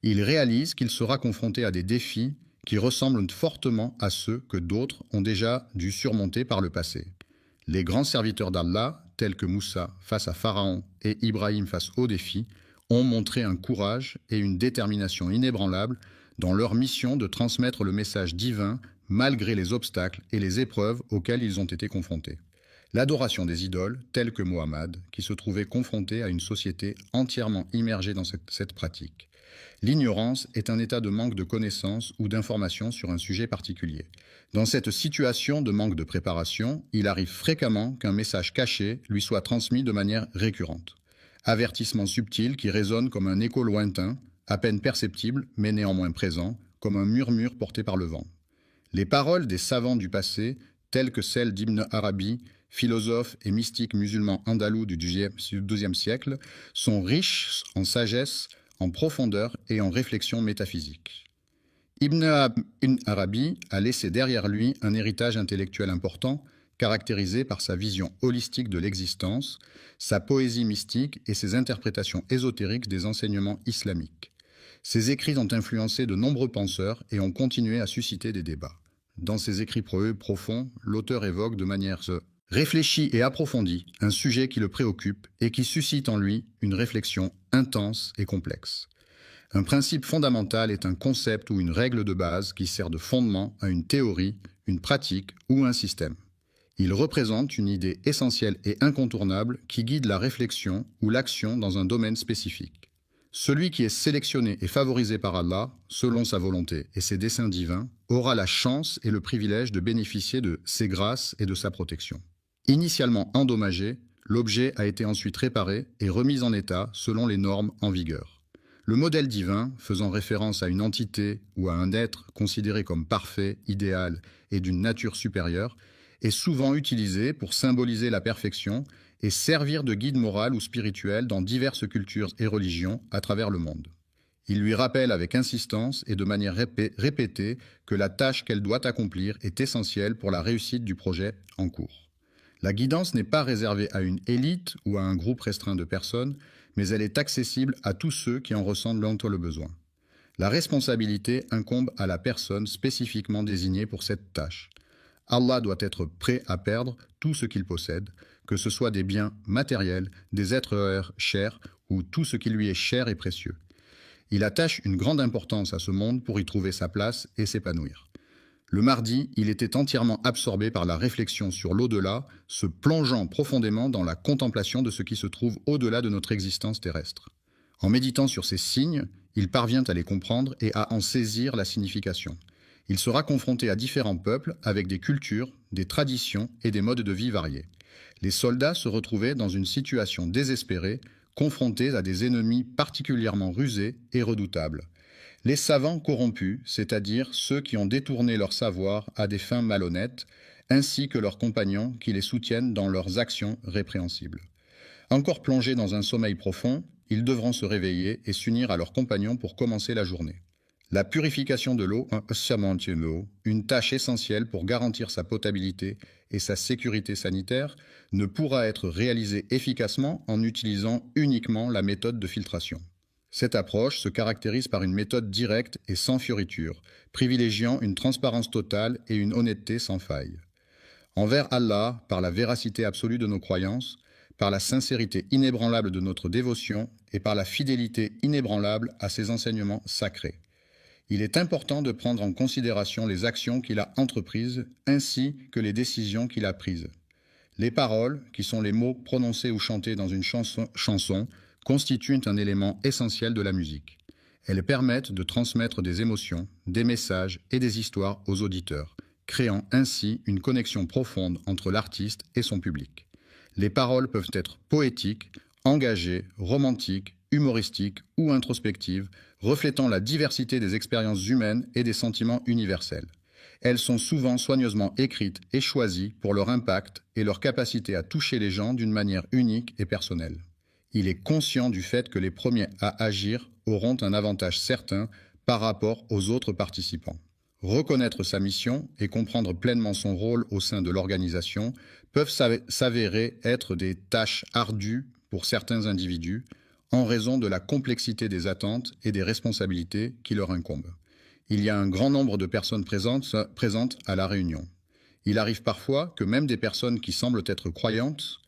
Il réalise qu'il sera confronté à des défis qui ressemblent fortement à ceux que d'autres ont déjà dû surmonter par le passé. Les grands serviteurs d'Allah, tels que Moussa face à Pharaon et Ibrahim face aux défis, ont montré un courage et une détermination inébranlables dans leur mission de transmettre le message divin malgré les obstacles et les épreuves auxquelles ils ont été confrontés. L'adoration des idoles, telle que Mohammed, qui se trouvait confronté à une société entièrement immergée dans cette pratique. L'ignorance est un état de manque de connaissances ou d'informations sur un sujet particulier. Dans cette situation de manque de préparation, il arrive fréquemment qu'un message caché lui soit transmis de manière récurrente. Avertissement subtil qui résonne comme un écho lointain, à peine perceptible, mais néanmoins présent, comme un murmure porté par le vent. Les paroles des savants du passé, telles que celles d'Ibn Arabi, philosophe et mystique musulman andalou du XIIe siècle, sont riches en sagesse, en profondeur et en réflexion métaphysique. Ibn Arabi a laissé derrière lui un héritage intellectuel important, caractérisé par sa vision holistique de l'existence, sa poésie mystique et ses interprétations ésotériques des enseignements islamiques. Ses écrits ont influencé de nombreux penseurs et ont continué à susciter des débats. Dans ses écrits profonds, l'auteur évoque de manière réfléchie et approfondie un sujet qui le préoccupe et qui suscite en lui une réflexion intense et complexe. Un principe fondamental est un concept ou une règle de base qui sert de fondement à une théorie, une pratique ou un système. Il représente une idée essentielle et incontournable qui guide la réflexion ou l'action dans un domaine spécifique. Celui qui est sélectionné et favorisé par Allah, selon sa volonté et ses desseins divins, aura la chance et le privilège de bénéficier de ses grâces et de sa protection. Initialement endommagé, l'objet a été ensuite réparé et remis en état selon les normes en vigueur. Le modèle divin, faisant référence à une entité ou à un être considéré comme parfait, idéal et d'une nature supérieure, est souvent utilisé pour symboliser la perfection et servir de guide moral ou spirituel dans diverses cultures et religions à travers le monde. Il lui rappelle avec insistance et de manière répétée que la tâche qu'elle doit accomplir est essentielle pour la réussite du projet en cours. La guidance n'est pas réservée à une élite ou à un groupe restreint de personnes, mais elle est accessible à tous ceux qui en ressentent le besoin. La responsabilité incombe à la personne spécifiquement désignée pour cette tâche. Allah doit être prêt à perdre tout ce qu'il possède, que ce soit des biens matériels, des êtres chers ou tout ce qui lui est cher et précieux. Il attache une grande importance à ce monde pour y trouver sa place et s'épanouir. Le mardi, il était entièrement absorbé par la réflexion sur l'au-delà, se plongeant profondément dans la contemplation de ce qui se trouve au-delà de notre existence terrestre. En méditant sur ces signes, il parvient à les comprendre et à en saisir la signification. Il sera confronté à différents peuples avec des cultures, des traditions et des modes de vie variés. Les soldats se retrouvaient dans une situation désespérée, confrontés à des ennemis particulièrement rusés et redoutables. Les savants corrompus, c'est-à-dire ceux qui ont détourné leur savoir à des fins malhonnêtes, ainsi que leurs compagnons qui les soutiennent dans leurs actions répréhensibles. Encore plongés dans un sommeil profond, ils devront se réveiller et s'unir à leurs compagnons pour commencer la journée. La purification de l'eau, une tâche essentielle pour garantir sa potabilité et sa sécurité sanitaire, ne pourra être réalisée efficacement en utilisant uniquement la méthode de filtration. Cette approche se caractérise par une méthode directe et sans fioriture, privilégiant une transparence totale et une honnêteté sans faille. Envers Allah, par la véracité absolue de nos croyances, par la sincérité inébranlable de notre dévotion et par la fidélité inébranlable à ses enseignements sacrés. Il est important de prendre en considération les actions qu'il a entreprises ainsi que les décisions qu'il a prises. Les paroles, qui sont les mots prononcés ou chantés dans une chanson, constituent un élément essentiel de la musique. Elles permettent de transmettre des émotions, des messages et des histoires aux auditeurs, créant ainsi une connexion profonde entre l'artiste et son public. Les paroles peuvent être poétiques, engagées, romantiques, humoristiques ou introspectives, reflétant la diversité des expériences humaines et des sentiments universels. Elles sont souvent soigneusement écrites et choisies pour leur impact et leur capacité à toucher les gens d'une manière unique et personnelle. Il est conscient du fait que les premiers à agir auront un avantage certain par rapport aux autres participants. Reconnaître sa mission et comprendre pleinement son rôle au sein de l'organisation peuvent s'avérer être des tâches ardues pour certains individus en raison de la complexité des attentes et des responsabilités qui leur incombent. Il y a un grand nombre de personnes présentes à la réunion. Il arrive parfois que même des personnes qui semblent être croyantes,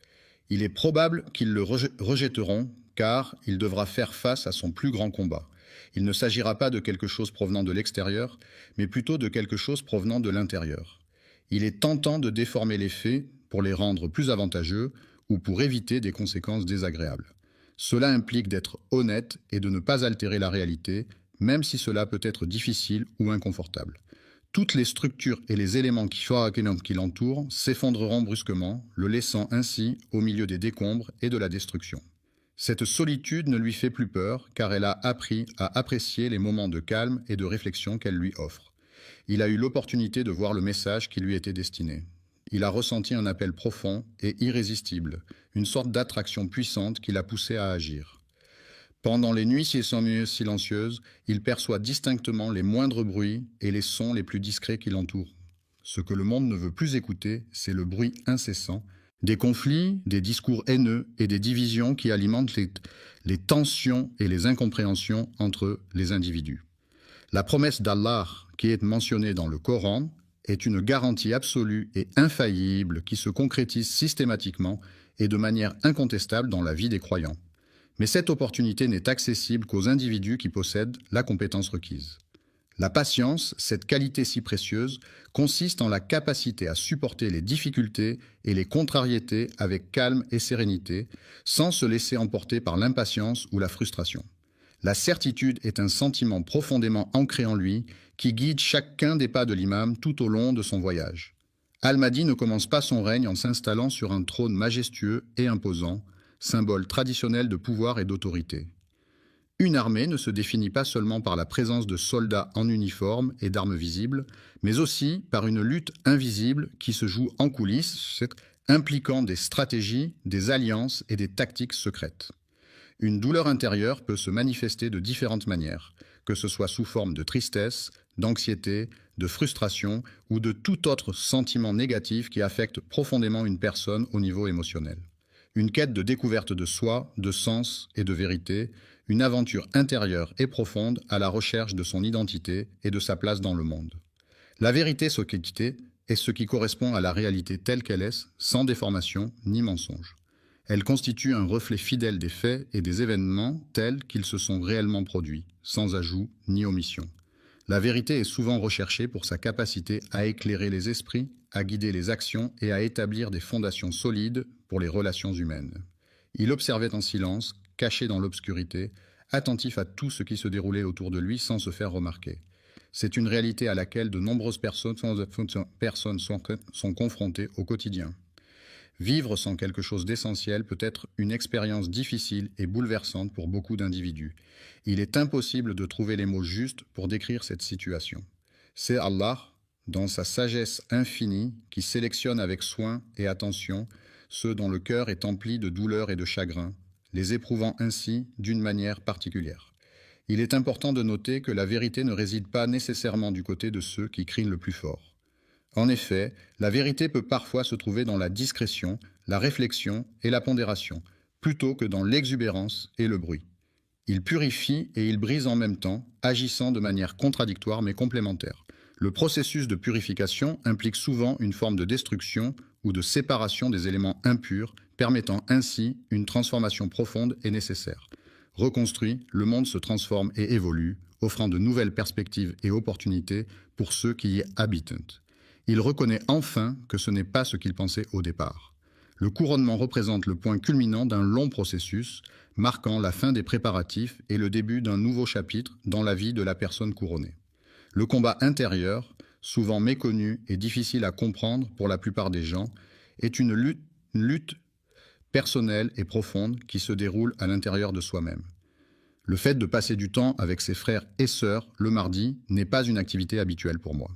il est probable qu'ils le rejetteront car il devra faire face à son plus grand combat. Il ne s'agira pas de quelque chose provenant de l'extérieur, mais plutôt de quelque chose provenant de l'intérieur. Il est tentant de déformer les faits pour les rendre plus avantageux ou pour éviter des conséquences désagréables. Cela implique d'être honnête et de ne pas altérer la réalité, même si cela peut être difficile ou inconfortable. Toutes les structures et les éléments qui l'entourent s'effondreront brusquement, le laissant ainsi au milieu des décombres et de la destruction. Cette solitude ne lui fait plus peur, car elle a appris à apprécier les moments de calme et de réflexion qu'elle lui offre. Il a eu l'opportunité de voir le message qui lui était destiné. Il a ressenti un appel profond et irrésistible, une sorte d'attraction puissante qui l'a poussé à agir. Pendant les nuits silencieuses, il perçoit distinctement les moindres bruits et les sons les plus discrets qui l'entourent. Ce que le monde ne veut plus écouter, c'est le bruit incessant, des conflits, des discours haineux et des divisions qui alimentent les tensions et les incompréhensions entre les individus. La promesse d'Allah, qui est mentionnée dans le Coran, est une garantie absolue et infaillible qui se concrétise systématiquement et de manière incontestable dans la vie des croyants. Mais cette opportunité n'est accessible qu'aux individus qui possèdent la compétence requise. La patience, cette qualité si précieuse, consiste en la capacité à supporter les difficultés et les contrariétés avec calme et sérénité, sans se laisser emporter par l'impatience ou la frustration. La certitude est un sentiment profondément ancré en lui qui guide chacun des pas de l'imam tout au long de son voyage. Al-Mahdi ne commence pas son règne en s'installant sur un trône majestueux et imposant, symbole traditionnel de pouvoir et d'autorité. Une armée ne se définit pas seulement par la présence de soldats en uniforme et d'armes visibles, mais aussi par une lutte invisible qui se joue en coulisses, impliquant des stratégies, des alliances et des tactiques secrètes. Une douleur intérieure peut se manifester de différentes manières, que ce soit sous forme de tristesse, d'anxiété, de frustration ou de tout autre sentiment négatif qui affecte profondément une personne au niveau émotionnel. Une quête de découverte de soi, de sens et de vérité, une aventure intérieure et profonde à la recherche de son identité et de sa place dans le monde. La vérité est ce qui correspond à la réalité telle qu'elle est, sans déformation ni mensonge. Elle constitue un reflet fidèle des faits et des événements tels qu'ils se sont réellement produits, sans ajout ni omission. La vérité est souvent recherchée pour sa capacité à éclairer les esprits, à guider les actions et à établir des fondations solides pour les relations humaines. Il observait en silence, caché dans l'obscurité, attentif à tout ce qui se déroulait autour de lui sans se faire remarquer. C'est une réalité à laquelle de nombreuses personnes sont confrontées au quotidien. Vivre sans quelque chose d'essentiel peut être une expérience difficile et bouleversante pour beaucoup d'individus. Il est impossible de trouver les mots justes pour décrire cette situation. C'est Allah, dans sa sagesse infinie, qui sélectionne avec soin et attention ceux dont le cœur est empli de douleur et de chagrin, les éprouvant ainsi d'une manière particulière. Il est important de noter que la vérité ne réside pas nécessairement du côté de ceux qui crient le plus fort. En effet, la vérité peut parfois se trouver dans la discrétion, la réflexion et la pondération, plutôt que dans l'exubérance et le bruit. Il purifie et il brise en même temps, agissant de manière contradictoire mais complémentaire. Le processus de purification implique souvent une forme de destruction ou de séparation des éléments impurs, permettant ainsi une transformation profonde et nécessaire. Reconstruit, le monde se transforme et évolue, offrant de nouvelles perspectives et opportunités pour ceux qui y habitent. Il reconnaît enfin que ce n'est pas ce qu'il pensait au départ. Le couronnement représente le point culminant d'un long processus, marquant la fin des préparatifs et le début d'un nouveau chapitre dans la vie de la personne couronnée. Le combat intérieur, souvent méconnu et difficile à comprendre pour la plupart des gens, est une lutte personnelle et profonde qui se déroule à l'intérieur de soi-même. Le fait de passer du temps avec ses frères et sœurs le mardi n'est pas une activité habituelle pour moi.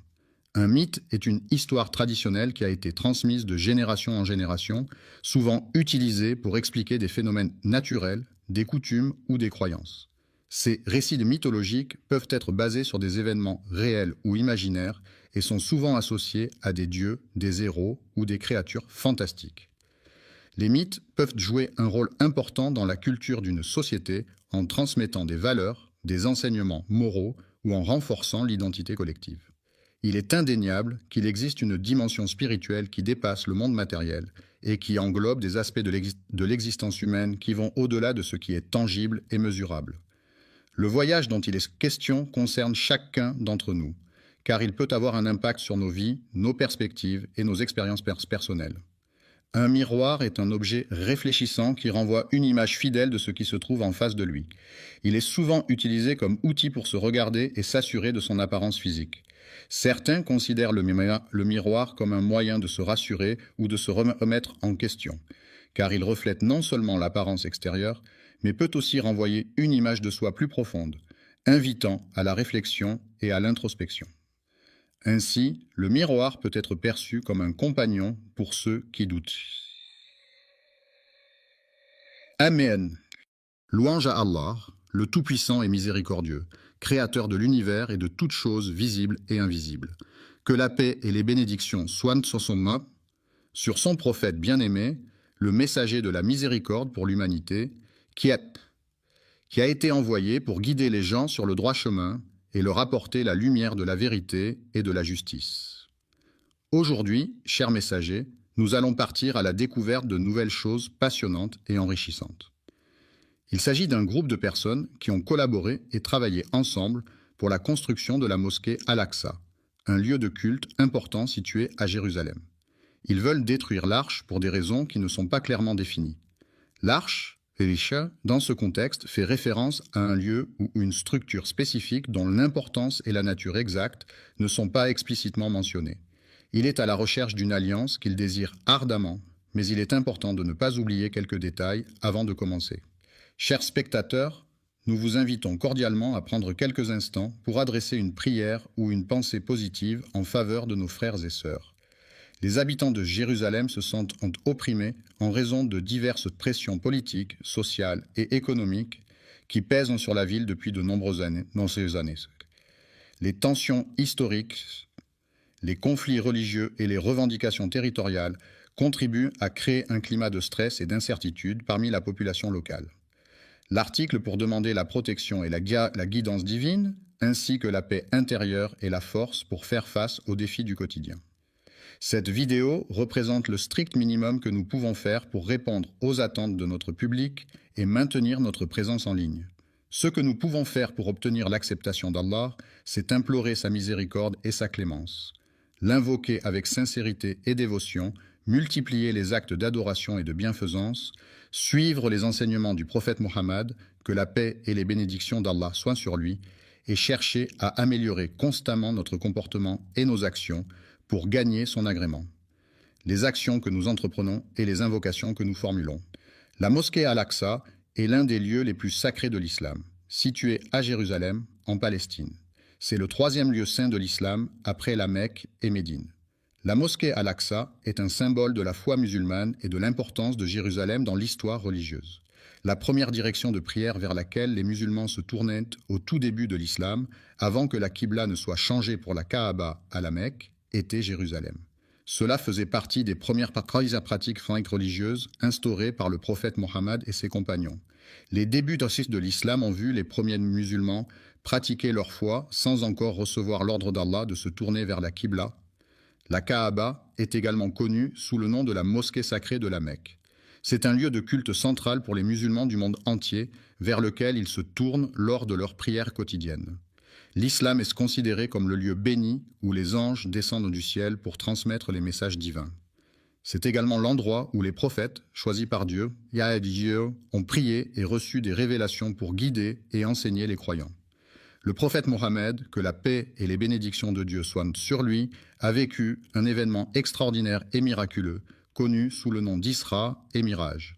Un mythe est une histoire traditionnelle qui a été transmise de génération en génération, souvent utilisée pour expliquer des phénomènes naturels, des coutumes ou des croyances. Ces récits mythologiques peuvent être basés sur des événements réels ou imaginaires et sont souvent associés à des dieux, des héros ou des créatures fantastiques. Les mythes peuvent jouer un rôle important dans la culture d'une société en transmettant des valeurs, des enseignements moraux ou en renforçant l'identité collective. Il est indéniable qu'il existe une dimension spirituelle qui dépasse le monde matériel et qui englobe des aspects de l'existence humaine qui vont au-delà de ce qui est tangible et mesurable. Le voyage dont il est question concerne chacun d'entre nous, car il peut avoir un impact sur nos vies, nos perspectives et nos expériences personnelles. Un miroir est un objet réfléchissant qui renvoie une image fidèle de ce qui se trouve en face de lui. Il est souvent utilisé comme outil pour se regarder et s'assurer de son apparence physique. Certains considèrent le miroir comme un moyen de se rassurer ou de se remettre en question, car il reflète non seulement l'apparence extérieure, mais peut aussi renvoyer une image de soi plus profonde, invitant à la réflexion et à l'introspection. Ainsi, le miroir peut être perçu comme un compagnon pour ceux qui doutent. Amen. Louange à Allah, le Tout-Puissant et Miséricordieux, Créateur de l'univers et de toutes choses visibles et invisibles. Que la paix et les bénédictions soient sur son prophète bien-aimé, le messager de la miséricorde pour l'humanité, qui a été envoyé pour guider les gens sur le droit chemin et leur apporter la lumière de la vérité et de la justice. Aujourd'hui, chers messagers, nous allons partir à la découverte de nouvelles choses passionnantes et enrichissantes. Il s'agit d'un groupe de personnes qui ont collaboré et travaillé ensemble pour la construction de la mosquée Al-Aqsa, un lieu de culte important situé à Jérusalem. Ils veulent détruire l'arche pour des raisons qui ne sont pas clairement définies. L'arche, Elisha, dans ce contexte, fait référence à un lieu ou une structure spécifique dont l'importance et la nature exacte ne sont pas explicitement mentionnées. Il est à la recherche d'une alliance qu'il désire ardemment, mais il est important de ne pas oublier quelques détails avant de commencer. Chers spectateurs, nous vous invitons cordialement à prendre quelques instants pour adresser une prière ou une pensée positive en faveur de nos frères et sœurs. Les habitants de Jérusalem se sentent opprimés en raison de diverses pressions politiques, sociales et économiques qui pèsent sur la ville depuis de nombreuses années. Les tensions historiques, les conflits religieux et les revendications territoriales contribuent à créer un climat de stress et d'incertitude parmi la population locale. L'article pour demander la protection et la guidance divine, ainsi que la paix intérieure et la force pour faire face aux défis du quotidien. Cette vidéo représente le strict minimum que nous pouvons faire pour répondre aux attentes de notre public et maintenir notre présence en ligne. Ce que nous pouvons faire pour obtenir l'acceptation d'Allah, c'est implorer sa miséricorde et sa clémence, l'invoquer avec sincérité et dévotion, multiplier les actes d'adoration et de bienfaisance, suivre les enseignements du prophète Mohammed, que la paix et les bénédictions d'Allah soient sur lui, et chercher à améliorer constamment notre comportement et nos actions pour gagner son agrément. Les actions que nous entreprenons et les invocations que nous formulons. La mosquée Al-Aqsa est l'un des lieux les plus sacrés de l'islam, situé à Jérusalem, en Palestine. C'est le troisième lieu saint de l'islam après la Mecque et Médine. La mosquée Al-Aqsa est un symbole de la foi musulmane et de l'importance de Jérusalem dans l'histoire religieuse. La première direction de prière vers laquelle les musulmans se tournaient au tout début de l'islam, avant que la Qibla ne soit changée pour la Kaaba à la Mecque, était Jérusalem. Cela faisait partie des premières pratiques religieuses instaurées par le prophète Mohammed et ses compagnons. Les débuts de l'islam ont vu les premiers musulmans pratiquer leur foi sans encore recevoir l'ordre d'Allah de se tourner vers la Qibla. La Kaaba est également connue sous le nom de la mosquée sacrée de la Mecque. C'est un lieu de culte central pour les musulmans du monde entier vers lequel ils se tournent lors de leurs prières quotidiennes. L'islam est considéré comme le lieu béni où les anges descendent du ciel pour transmettre les messages divins. C'est également l'endroit où les prophètes, choisis par Dieu, ont prié et reçu des révélations pour guider et enseigner les croyants. Le prophète Mohammed, que la paix et les bénédictions de Dieu soient sur lui, a vécu un événement extraordinaire et miraculeux, connu sous le nom d'Isra et Miraj.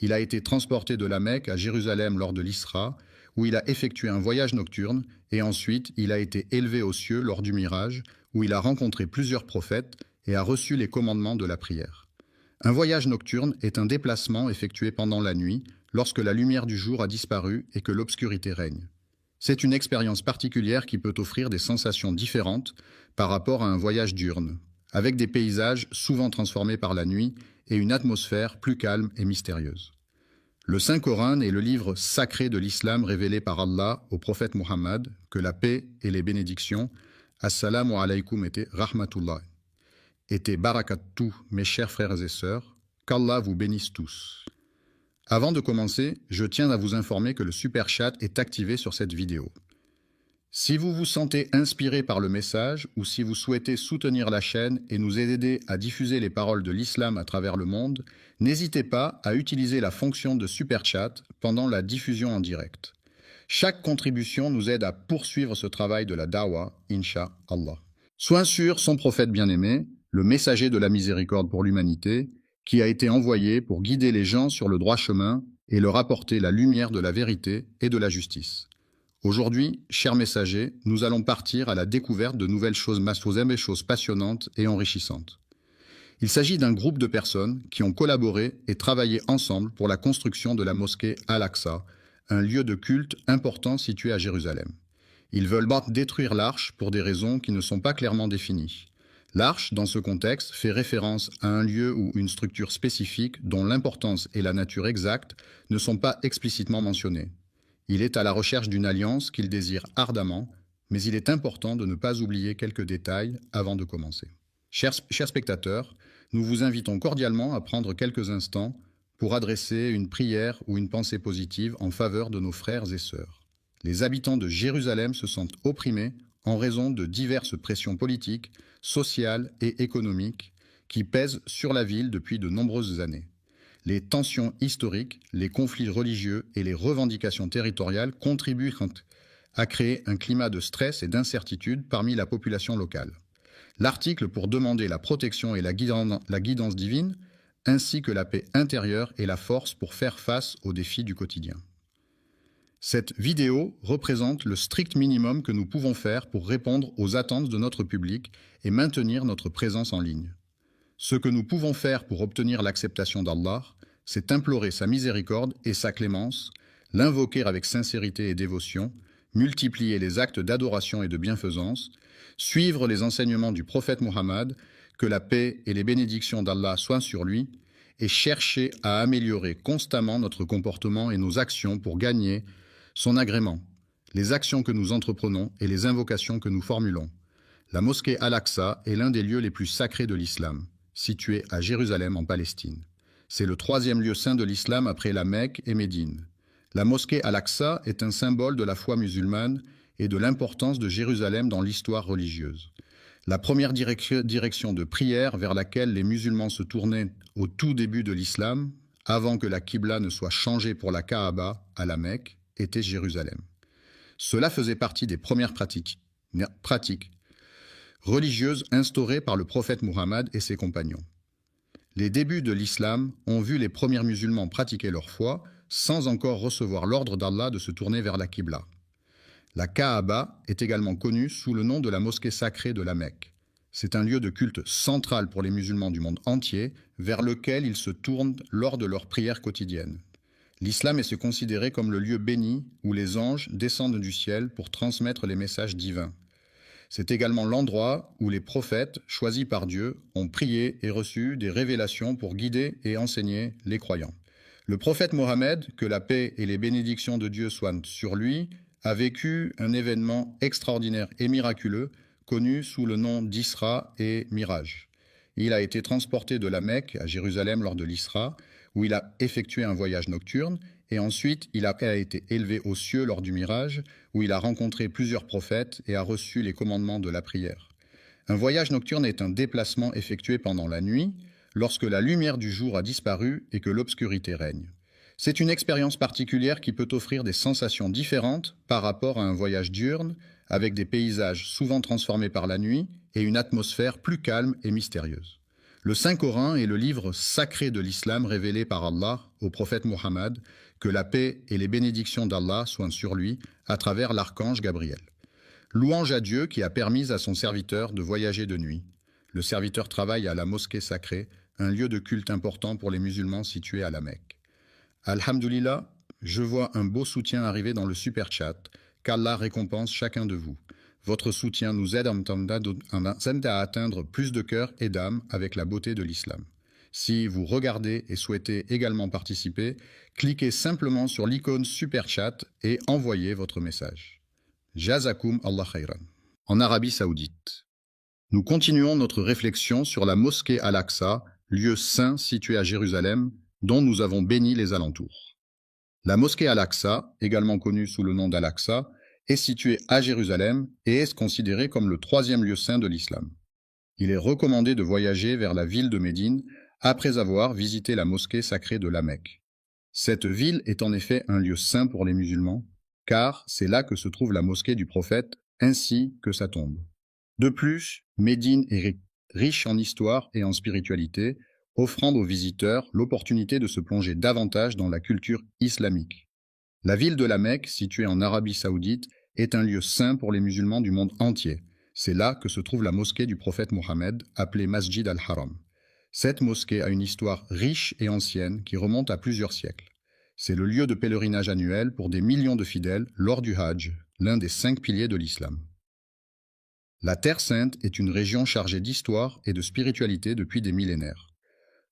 Il a été transporté de la Mecque à Jérusalem lors de l'Isra, où il a effectué un voyage nocturne, et ensuite il a été élevé aux cieux lors du Miraj, où il a rencontré plusieurs prophètes et a reçu les commandements de la prière. Un voyage nocturne est un déplacement effectué pendant la nuit, lorsque la lumière du jour a disparu et que l'obscurité règne. C'est une expérience particulière qui peut offrir des sensations différentes par rapport à un voyage diurne, avec des paysages souvent transformés par la nuit et une atmosphère plus calme et mystérieuse. Le Saint-Coran est le livre sacré de l'islam révélé par Allah au prophète Mohammed, que la paix et les bénédictions, assalamu alaykum et rahmatullah, et barakatuh, mes chers frères et sœurs, qu'Allah vous bénisse tous. Avant de commencer, je tiens à vous informer que le super chat est activé sur cette vidéo. Si vous vous sentez inspiré par le message ou si vous souhaitez soutenir la chaîne et nous aider à diffuser les paroles de l'islam à travers le monde, n'hésitez pas à utiliser la fonction de super chat pendant la diffusion en direct. Chaque contribution nous aide à poursuivre ce travail de la dawa, Inch'Allah. Soit sur son prophète bien-aimé, le messager de la miséricorde pour l'humanité, qui a été envoyé pour guider les gens sur le droit chemin et leur apporter la lumière de la vérité et de la justice. Aujourd'hui, chers messagers, nous allons partir à la découverte de nouvelles choses passionnantes et enrichissantes. Il s'agit d'un groupe de personnes qui ont collaboré et travaillé ensemble pour la construction de la mosquée Al-Aqsa, un lieu de culte important situé à Jérusalem. Ils veulent détruire l'arche pour des raisons qui ne sont pas clairement définies. L'arche, dans ce contexte, fait référence à un lieu ou une structure spécifique dont l'importance et la nature exacte ne sont pas explicitement mentionnées. Il est à la recherche d'une alliance qu'il désire ardemment, mais il est important de ne pas oublier quelques détails avant de commencer. Chers spectateurs, nous vous invitons cordialement à prendre quelques instants pour adresser une prière ou une pensée positive en faveur de nos frères et sœurs. Les habitants de Jérusalem se sentent opprimés en raison de diverses pressions politiques, sociales et économiques qui pèsent sur la ville depuis de nombreuses années. Les tensions historiques, les conflits religieux et les revendications territoriales contribuent à créer un climat de stress et d'incertitude parmi la population locale. L'article pour demander la protection et la guidance divine, ainsi que la paix intérieure et la force pour faire face aux défis du quotidien. Cette vidéo représente le strict minimum que nous pouvons faire pour répondre aux attentes de notre public et maintenir notre présence en ligne. Ce que nous pouvons faire pour obtenir l'acceptation d'Allah, c'est implorer sa miséricorde et sa clémence, l'invoquer avec sincérité et dévotion, multiplier les actes d'adoration et de bienfaisance, suivre les enseignements du prophète Mohammed, que la paix et les bénédictions d'Allah soient sur lui, et chercher à améliorer constamment notre comportement et nos actions pour gagner son agrément, les actions que nous entreprenons et les invocations que nous formulons. La mosquée Al-Aqsa est l'un des lieux les plus sacrés de l'islam, situé à Jérusalem en Palestine. C'est le troisième lieu saint de l'islam après la Mecque et Médine. La mosquée Al-Aqsa est un symbole de la foi musulmane et de l'importance de Jérusalem dans l'histoire religieuse. La première direction de prière vers laquelle les musulmans se tournaient au tout début de l'islam, avant que la Qibla ne soit changée pour la Kaaba à la Mecque, était Jérusalem. Cela faisait partie des premières pratiques religieuses instaurées par le prophète Muhammad et ses compagnons. Les débuts de l'islam ont vu les premiers musulmans pratiquer leur foi sans encore recevoir l'ordre d'Allah de se tourner vers la Qibla. La Kaaba est également connue sous le nom de la mosquée sacrée de la Mecque. C'est un lieu de culte central pour les musulmans du monde entier, vers lequel ils se tournent lors de leurs prières quotidiennes. L'islam est considéré comme le lieu béni où les anges descendent du ciel pour transmettre les messages divins. C'est également l'endroit où les prophètes, choisis par Dieu, ont prié et reçu des révélations pour guider et enseigner les croyants. Le prophète Mohammed, que la paix et les bénédictions de Dieu soient sur lui, a vécu un événement extraordinaire et miraculeux, connu sous le nom d'Isra et Miraj. Il a été transporté de la Mecque à Jérusalem lors de l'Isra, où il a effectué un voyage nocturne, et ensuite il a été élevé aux cieux lors du Miraj, où il a rencontré plusieurs prophètes et a reçu les commandements de la prière. Un voyage nocturne est un déplacement effectué pendant la nuit, lorsque la lumière du jour a disparu et que l'obscurité règne. C'est une expérience particulière qui peut offrir des sensations différentes par rapport à un voyage diurne, avec des paysages souvent transformés par la nuit et une atmosphère plus calme et mystérieuse. Le Saint-Coran est le livre sacré de l'islam révélé par Allah au prophète Muhammad, que la paix et les bénédictions d'Allah soient sur lui à travers l'archange Gabriel. Louange à Dieu qui a permis à son serviteur de voyager de nuit. Le serviteur travaille à la mosquée sacrée, un lieu de culte important pour les musulmans situé à la Mecque. Alhamdulillah, je vois un beau soutien arriver dans le super chat, qu'Allah récompense chacun de vous. Votre soutien nous aide à atteindre plus de cœurs et d'âmes avec la beauté de l'islam. Si vous regardez et souhaitez également participer, cliquez simplement sur l'icône super chat et envoyez votre message. Jazakum Allah khayran. En Arabie Saoudite. Nous continuons notre réflexion sur la mosquée Al-Aqsa, lieu saint situé à Jérusalem, dont nous avons béni les alentours. La mosquée Al-Aqsa, également connue sous le nom d'Al-Aqsa, est située à Jérusalem et est considérée comme le troisième lieu saint de l'islam. Il est recommandé de voyager vers la ville de Médine après avoir visité la mosquée sacrée de la Mecque. Cette ville est en effet un lieu saint pour les musulmans, car c'est là que se trouve la mosquée du prophète ainsi que sa tombe. De plus, Médine est riche en histoire et en spiritualité, offrant aux visiteurs l'opportunité de se plonger davantage dans la culture islamique. La ville de la Mecque, située en Arabie Saoudite, est un lieu saint pour les musulmans du monde entier. C'est là que se trouve la mosquée du prophète Mohammed, appelée Masjid al-Haram. Cette mosquée a une histoire riche et ancienne qui remonte à plusieurs siècles. C'est le lieu de pèlerinage annuel pour des millions de fidèles lors du Hajj, l'un des 5 piliers de l'islam. La Terre Sainte est une région chargée d'histoire et de spiritualité depuis des millénaires.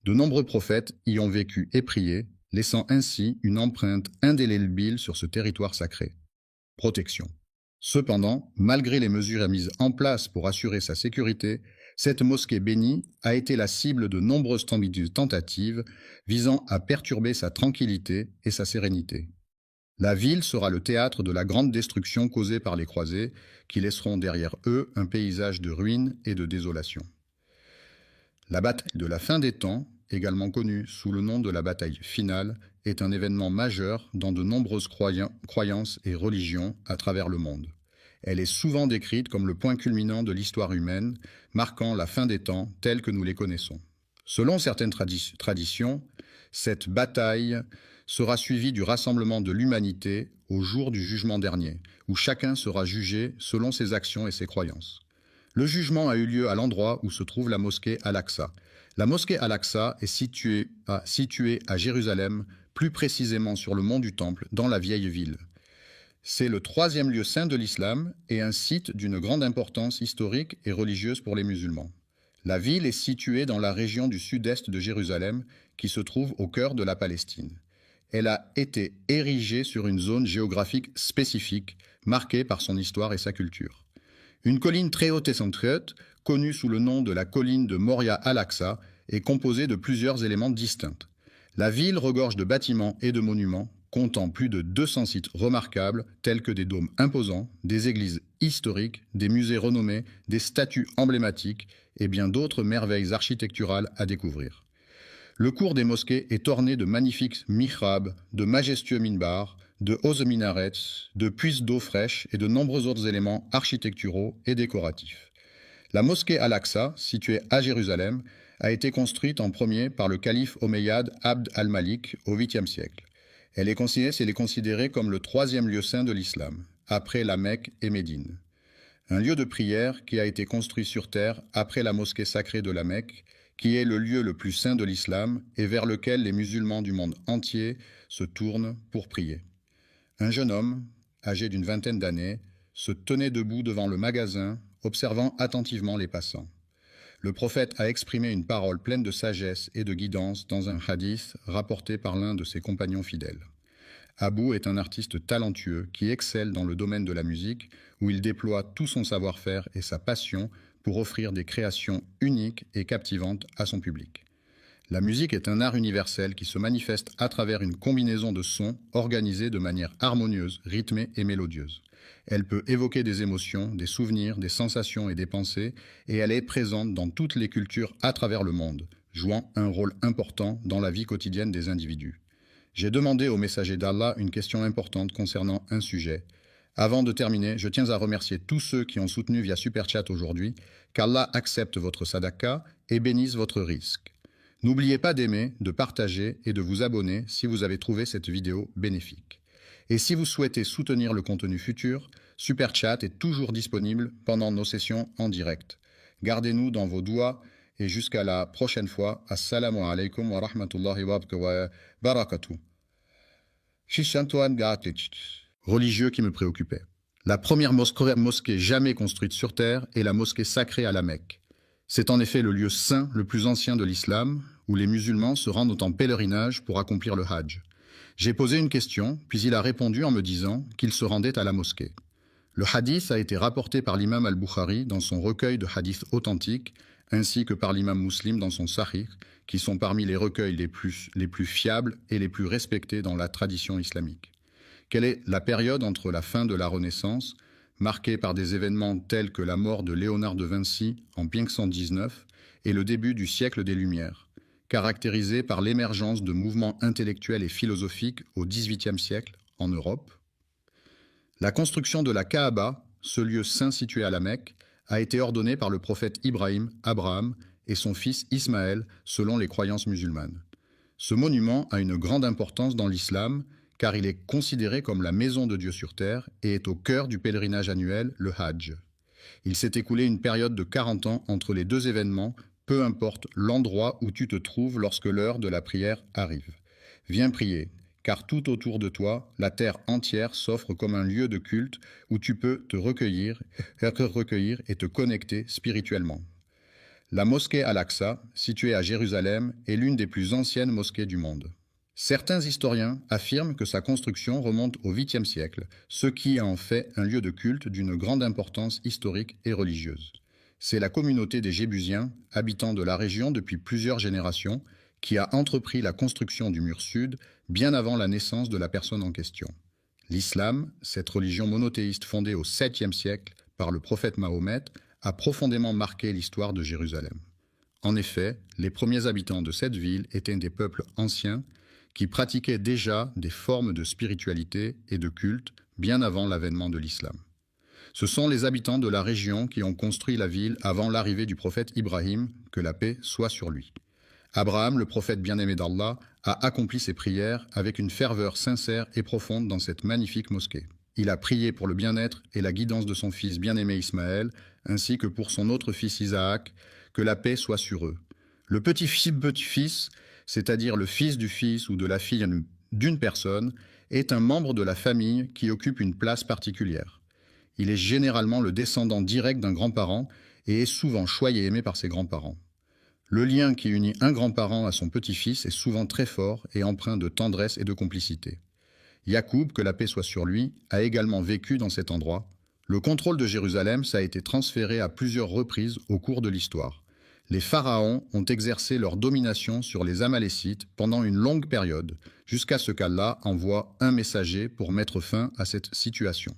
De nombreux prophètes y ont vécu et prié, laissant ainsi une empreinte indélébile sur ce territoire sacré. Protection. Cependant, malgré les mesures mises en place pour assurer sa sécurité, cette mosquée bénie a été la cible de nombreuses tentatives visant à perturber sa tranquillité et sa sérénité. La ville sera le théâtre de la grande destruction causée par les croisés, qui laisseront derrière eux un paysage de ruines et de désolation. La bataille de la fin des temps, également connue sous le nom de la bataille finale, est un événement majeur dans de nombreuses croyances et religions à travers le monde. Elle est souvent décrite comme le point culminant de l'histoire humaine, marquant la fin des temps tels que nous les connaissons. Selon certaines traditions, cette bataille sera suivie du rassemblement de l'humanité au jour du jugement dernier, où chacun sera jugé selon ses actions et ses croyances. Le jugement a eu lieu à l'endroit où se trouve la mosquée Al-Aqsa. La mosquée Al-Aqsa est située à Jérusalem, plus précisément sur le mont du Temple, dans la vieille ville. C'est le troisième lieu saint de l'islam et un site d'une grande importance historique et religieuse pour les musulmans. La ville est située dans la région du sud-est de Jérusalem, qui se trouve au cœur de la Palestine. Elle a été érigée sur une zone géographique spécifique, marquée par son histoire et sa culture. Une colline très haute et centrieuse, connue sous le nom de la colline de Moria Al-Aqsa, est composée de plusieurs éléments distincts. La ville regorge de bâtiments et de monuments, comptant plus de 200 sites remarquables tels que des dômes imposants, des églises historiques, des musées renommés, des statues emblématiques et bien d'autres merveilles architecturales à découvrir. Le cours des mosquées est orné de magnifiques mihrabs, de majestueux minbars, de hauts minarets, de puits d'eau fraîche et de nombreux autres éléments architecturaux et décoratifs. La mosquée Al-Aqsa, située à Jérusalem, a été construite en premier par le calife omeyyade Abd al-Malik au 8e siècle. Elle est considérée comme le troisième lieu saint de l'islam, après la Mecque et Médine. Un lieu de prière qui a été construit sur terre après la mosquée sacrée de la Mecque, qui est le lieu le plus saint de l'islam et vers lequel les musulmans du monde entier se tournent pour prier. Un jeune homme, âgé d'une vingtaine d'années, se tenait debout devant le magasin, observant attentivement les passants. Le prophète a exprimé une parole pleine de sagesse et de guidance dans un hadith rapporté par l'un de ses compagnons fidèles. Abou est un artiste talentueux qui excelle dans le domaine de la musique, où il déploie tout son savoir-faire et sa passion pour offrir des créations uniques et captivantes à son public. La musique est un art universel qui se manifeste à travers une combinaison de sons organisés de manière harmonieuse, rythmée et mélodieuse. Elle peut évoquer des émotions, des souvenirs, des sensations et des pensées, et elle est présente dans toutes les cultures à travers le monde, jouant un rôle important dans la vie quotidienne des individus. J'ai demandé au messager d'Allah une question importante concernant un sujet. Avant de terminer, je tiens à remercier tous ceux qui ont soutenu via Super Chat aujourd'hui, qu'Allah accepte votre sadaqa et bénisse votre risque. N'oubliez pas d'aimer, de partager et de vous abonner si vous avez trouvé cette vidéo bénéfique. Et si vous souhaitez soutenir le contenu futur, Super Chat est toujours disponible pendant nos sessions en direct. Gardez-nous dans vos doigts et jusqu'à la prochaine fois. Assalamu alaikum wa rahmatullahi wa barakatuh. Religieux qui me préoccupait. La première mosquée jamais construite sur terre est la mosquée sacrée à la Mecque. C'est en effet le lieu saint le plus ancien de l'islam, où les musulmans se rendent en pèlerinage pour accomplir le Hajj. J'ai posé une question, puis il a répondu en me disant qu'il se rendait à la mosquée. Le hadith a été rapporté par l'imam al-Bukhari dans son recueil de hadiths authentiques, ainsi que par l'imam Muslim dans son Sahih, qui sont parmi les recueils les plus fiables et les plus respectés dans la tradition islamique. Quelle est la période entre la fin de la Renaissance, marquée par des événements tels que la mort de Léonard de Vinci en 1519, et le début du siècle des Lumières, caractérisé par l'émergence de mouvements intellectuels et philosophiques au XVIIIe siècle en Europe? La construction de la Kaaba, ce lieu saint situé à la Mecque, a été ordonnée par le prophète Ibrahim, Abraham et son fils Ismaël selon les croyances musulmanes. Ce monument a une grande importance dans l'islam car il est considéré comme la maison de Dieu sur terre et est au cœur du pèlerinage annuel, le Hajj. Il s'est écoulé une période de 40 ans entre les deux événements, peu importe l'endroit où tu te trouves lorsque l'heure de la prière arrive. Viens prier, car tout autour de toi, la terre entière s'offre comme un lieu de culte où tu peux te recueillir et te connecter spirituellement. La mosquée Al-Aqsa, située à Jérusalem, est l'une des plus anciennes mosquées du monde. Certains historiens affirment que sa construction remonte au 8e siècle, ce qui en fait un lieu de culte d'une grande importance historique et religieuse. C'est la communauté des Jébusiens, habitants de la région depuis plusieurs générations, qui a entrepris la construction du mur sud bien avant la naissance de la personne en question. L'islam, cette religion monothéiste fondée au 7e siècle par le prophète Mahomet, a profondément marqué l'histoire de Jérusalem. En effet, les premiers habitants de cette ville étaient des peuples anciens qui pratiquaient déjà des formes de spiritualité et de culte bien avant l'avènement de l'islam. Ce sont les habitants de la région qui ont construit la ville avant l'arrivée du prophète Ibrahim, que la paix soit sur lui. Abraham, le prophète bien-aimé d'Allah, a accompli ses prières avec une ferveur sincère et profonde dans cette magnifique mosquée. Il a prié pour le bien-être et la guidance de son fils bien-aimé Ismaël, ainsi que pour son autre fils Isaac, que la paix soit sur eux. Le petit-fils, c'est-à-dire le fils du fils ou de la fille d'une personne, est un membre de la famille qui occupe une place particulière. Il est généralement le descendant direct d'un grand-parent et est souvent choyé et aimé par ses grands-parents. Le lien qui unit un grand-parent à son petit-fils est souvent très fort et empreint de tendresse et de complicité. Yacoub, que la paix soit sur lui, a également vécu dans cet endroit. Le contrôle de Jérusalem, ça a été transféré à plusieurs reprises au cours de l'histoire. les pharaons ont exercé leur domination sur les Amalécites pendant une longue période, jusqu'à ce qu'Allah envoie un messager pour mettre fin à cette situation.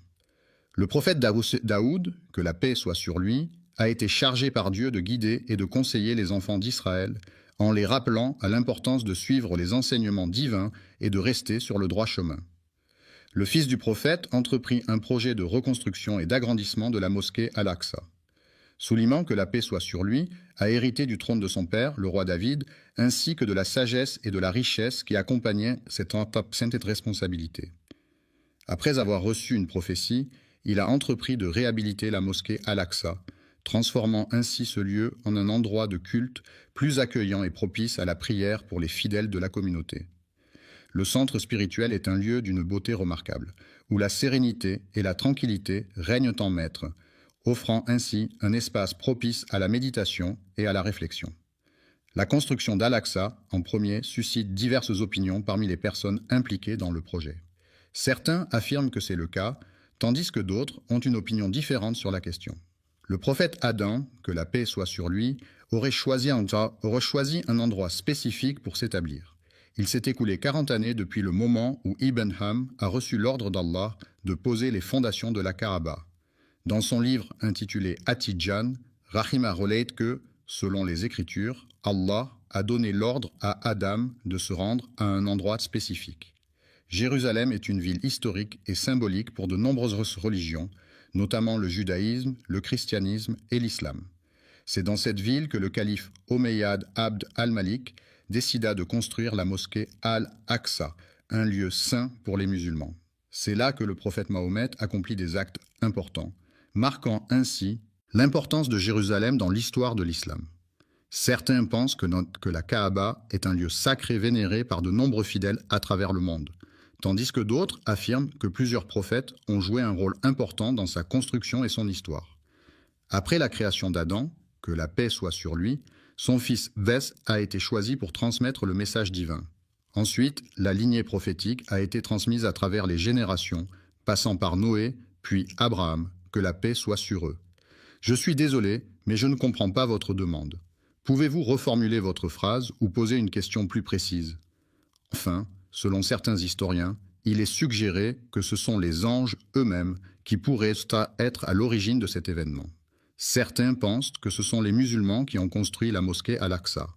Le prophète Daoud, que la paix soit sur lui, a été chargé par Dieu de guider et de conseiller les enfants d'Israël, en les rappelant à l'importance de suivre les enseignements divins et de rester sur le droit chemin. Le fils du prophète entreprit un projet de reconstruction et d'agrandissement de la mosquée Al-Aqsa. Sulayman, que la paix soit sur lui, a hérité du trône de son père, le roi David, ainsi que de la sagesse et de la richesse qui accompagnaient cette responsabilité. Après avoir reçu une prophétie, il a entrepris de réhabiliter la mosquée Al-Aqsa, transformant ainsi ce lieu en un endroit de culte plus accueillant et propice à la prière pour les fidèles de la communauté. Le centre spirituel est un lieu d'une beauté remarquable, où la sérénité et la tranquillité règnent en maître, offrant ainsi un espace propice à la méditation et à la réflexion. La construction d'Al-Aqsa, en premier, suscite diverses opinions parmi les personnes impliquées dans le projet. Certains affirment que c'est le cas, tandis que d'autres ont une opinion différente sur la question. Le prophète Adam, que la paix soit sur lui, aurait choisi un endroit spécifique pour s'établir. Il s'est écoulé 40 années depuis le moment où Ibn Ham a reçu l'ordre d'Allah de poser les fondations de la Kaaba. Dans son livre intitulé At-Tidjan, Rahima relate que, selon les Écritures, Allah a donné l'ordre à Adam de se rendre à un endroit spécifique. Jérusalem est une ville historique et symbolique pour de nombreuses religions, notamment le judaïsme, le christianisme et l'islam. C'est dans cette ville que le calife Omeyyad Abd al-Malik décida de construire la mosquée Al-Aqsa, un lieu saint pour les musulmans. C'est là que le prophète Mahomet accomplit des actes importants, marquant ainsi l'importance de Jérusalem dans l'histoire de l'islam. Certains pensent que la Kaaba est un lieu sacré vénéré par de nombreux fidèles à travers le monde, tandis que d'autres affirment que plusieurs prophètes ont joué un rôle important dans sa construction et son histoire. Après la création d'Adam, que la paix soit sur lui, son fils Vès a été choisi pour transmettre le message divin. Ensuite, la lignée prophétique a été transmise à travers les générations, passant par Noé, puis Abraham, que la paix soit sur eux. Je suis désolé, mais je ne comprends pas votre demande. Pouvez-vous reformuler votre phrase ou poser une question plus précise? Enfin, selon certains historiens, il est suggéré que ce sont les anges eux-mêmes qui pourraient être à l'origine de cet événement. Certains pensent que ce sont les musulmans qui ont construit la mosquée Al-Aqsa.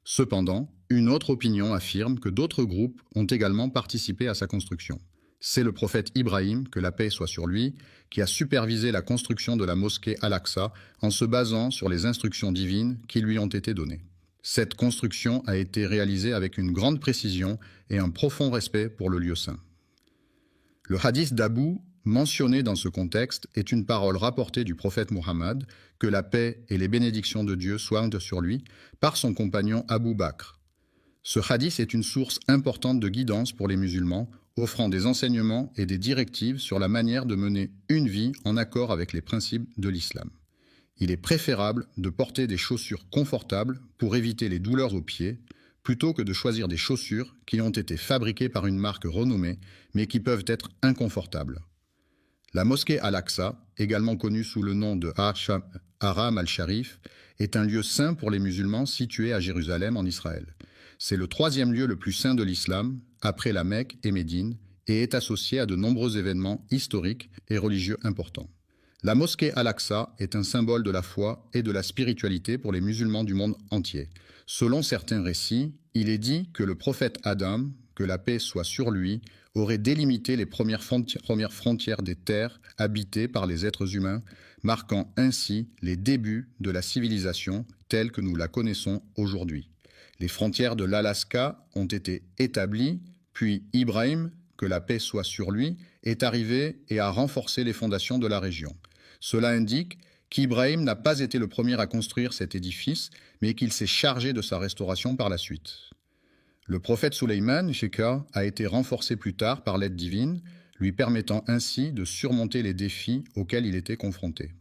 Cependant, une autre opinion affirme que d'autres groupes ont également participé à sa construction. C'est le prophète Ibrahim, que la paix soit sur lui, qui a supervisé la construction de la mosquée Al-Aqsa en se basant sur les instructions divines qui lui ont été données. Cette construction a été réalisée avec une grande précision et un profond respect pour le lieu saint. Le hadith d'Abu, mentionné dans ce contexte, est une parole rapportée du prophète Muhammad, que la paix et les bénédictions de Dieu soient sur lui, par son compagnon Abu Bakr. Ce hadith est une source importante de guidance pour les musulmans, offrant des enseignements et des directives sur la manière de mener une vie en accord avec les principes de l'islam. Il est préférable de porter des chaussures confortables pour éviter les douleurs aux pieds, plutôt que de choisir des chaussures qui ont été fabriquées par une marque renommée, mais qui peuvent être inconfortables. La mosquée Al-Aqsa, également connue sous le nom de Haram al-Sharif, est un lieu saint pour les musulmans situé à Jérusalem en Israël. C'est le troisième lieu le plus saint de l'islam, après la Mecque et Médine, et est associé à de nombreux événements historiques et religieux importants. La mosquée Al-Aqsa est un symbole de la foi et de la spiritualité pour les musulmans du monde entier. Selon certains récits, il est dit que le prophète Adam, que la paix soit sur lui, aurait délimité les premières frontières des terres habitées par les êtres humains, marquant ainsi les débuts de la civilisation telle que nous la connaissons aujourd'hui. Les frontières de l'Alaska ont été établies, puis Ibrahim, que la paix soit sur lui, est arrivé et a renforcé les fondations de la région. Cela indique qu'Ibrahim n'a pas été le premier à construire cet édifice, mais qu'il s'est chargé de sa restauration par la suite. Le prophète Sulayman, Sheka, a été renforcé plus tard par l'aide divine, lui permettant ainsi de surmonter les défis auxquels il était confronté.